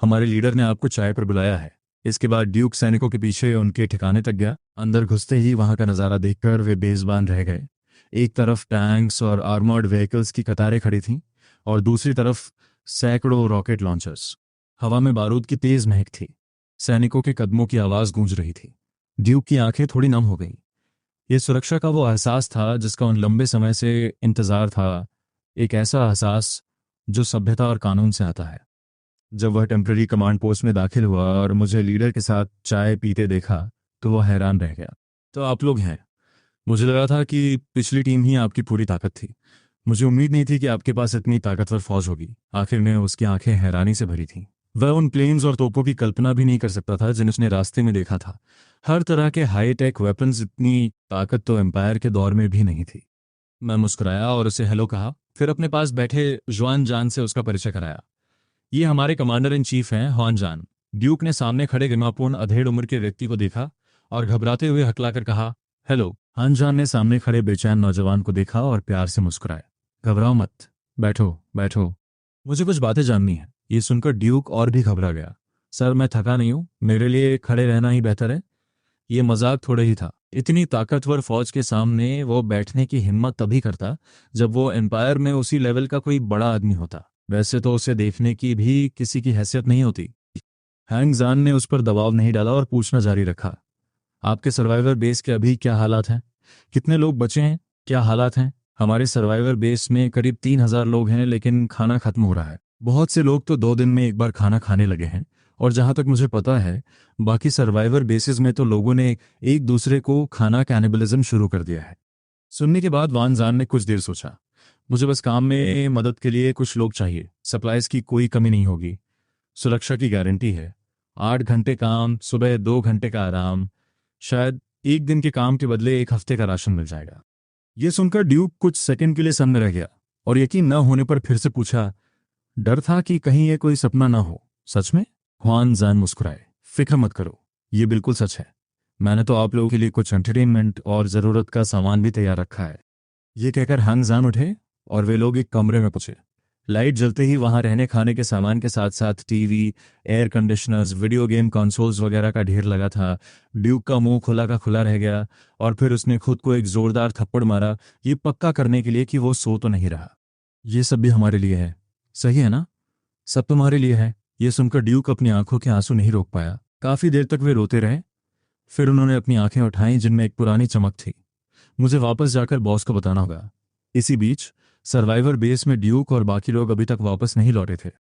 Speaker 1: हमारे लीडर ने आपको चाय पर बुलाया है। इसके बाद ड्यूक सैनिकों के पीछे उनके ठिकाने तक गया। अंदर घुसते ही वहां का नजारा देखकर वे बेज़बान रह गए। एक तरफ टैंक्स और आर्मर्ड व्हीकल्स की कतारें खड़ी थीं और दूसरी तरफ सैकड़ों रॉकेट लॉन्चर्स। हवा में बारूद की तेज महक थी। सैनिकों के कदमों की आवाज गूंज रही थी। ड्यूक की आंखें थोड़ी नम हो गईं। यह सुरक्षा का वो एहसास था जिसका उन लंबे समय से इंतजार था। एक ऐसा एहसास जो सभ्यता और कानून से आता है। जब वह टेम्पररी कमांड पोस्ट में दाखिल हुआ और मुझे लीडर के साथ चाय पीते देखा तो वह हैरान रह गया। तो आप लोग हैं? मुझे लगा था कि पिछली टीम ही आपकी पूरी ताकत थी। मुझे उम्मीद नहीं थी कि आपके पास इतनी ताकतवर फौज होगी। आखिर में उसकी आंखें हैरानी से भरी थीं। वह उन प्लेन्स और तोपों की कल्पना भी नहीं कर सकता था जिन्हें उसने रास्ते में देखा था। हर तरह के हाई टेक वेपन्स। इतनी ताकत तो एम्पायर के दौर में भी नहीं थी। मैं मुस्कुराया और उसे हेलो कहा। फिर अपने पास बैठे जुआन जान से उसका परिचय कराया। ये हमारे कमांडर इन चीफ हैं, हुआन जान। ड्यूक ने सामने खड़े गरिमापूर्ण अधेड़ उम्र के व्यक्ति को देखा और घबराते हुए हकलाकर कहा, हेलो। हुआन जान ने सामने खड़े बेचैन नौजवान को देखा और प्यार से मुस्कुराया। घबराओ मत, बैठो बैठो, मुझे कुछ बातें जाननी है। ये सुनकर ड्यूक और भी घबरा गया। सर, मैं थका नहीं हूं, मेरे लिए खड़े रहना ही बेहतर है। ये मजाक थोड़े ही था। इतनी ताकतवर फौज के सामने वो बैठने की हिम्मत तभी करता जब वो एम्पायर में उसी लेवल का कोई बड़ा आदमी होता। वैसे तो उसे देखने की भी किसी की हैसियत नहीं होती। हैंग जान ने उस पर दबाव नहीं डाला और पूछना जारी रखा, आपके सर्वाइवर बेस के अभी क्या हालात हैं? कितने लोग बचे हैं? क्या हालात हैं? हमारे सर्वाइवर बेस में करीब 3000 लोग हैं, लेकिन खाना खत्म हो रहा है। बहुत से लोग तो 2 दिन में एक बार खाना खाने लगे हैं। और जहां तक मुझे पता है, बाकी सर्वाइवर बेसिस में तो लोगों ने एक दूसरे को खाना कैनिबलिज्म शुरू कर दिया है। सुनने के बाद वान जान ने कुछ देर सोचा। मुझे बस काम में मदद के लिए कुछ लोग चाहिए। सप्लाईज की कोई कमी नहीं होगी। सुरक्षा की गारंटी है। 8 घंटे काम, सुबह 2 घंटे का आराम। शायद एक दिन के काम के बदले 1 हफ्ते का राशन मिल जाएगा। यह सुनकर ड्यूक कुछ सेकंड के लिए सन्न रह गया और यकीन न होने पर फिर से पूछा, डर था कि कहीं यह कोई सपना ना हो? सच में? हुआन जान मुस्कुराए। फिक्र मत करो, ये बिल्कुल सच है। मैंने तो आप लोगों के लिए कुछ एंटरटेनमेंट और ज़रूरत का सामान भी तैयार रखा है। ये कहकर हैंग जान उठे और वे लोग एक कमरे में पहुंचे। लाइट जलते ही वहां रहने खाने के सामान के साथ साथ TV, air conditioners, video game consoles वगैरह का ढेर लगा था। ड्यूक का मुंह खुला का खुला रह गया और फिर उसने खुद को एक जोरदार थप्पड़ मारा, ये पक्का करने के लिए कि वो सो तो नहीं रहा। ये सब भी हमारे लिए है, सही है ना? सब तुम्हारे लिए है। ये सुनकर ड्यूक अपनी आंखों के आंसू नहीं रोक पाया। काफी देर तक वे रोते रहे। फिर उन्होंने अपनी आंखें उठाईं जिनमें एक पुरानी चमक थी। मुझे वापस जाकर बॉस को बताना होगा। इसी बीच सर्वाइवर बेस में ड्यूक और बाकी लोग अभी तक वापस नहीं लौटे थे।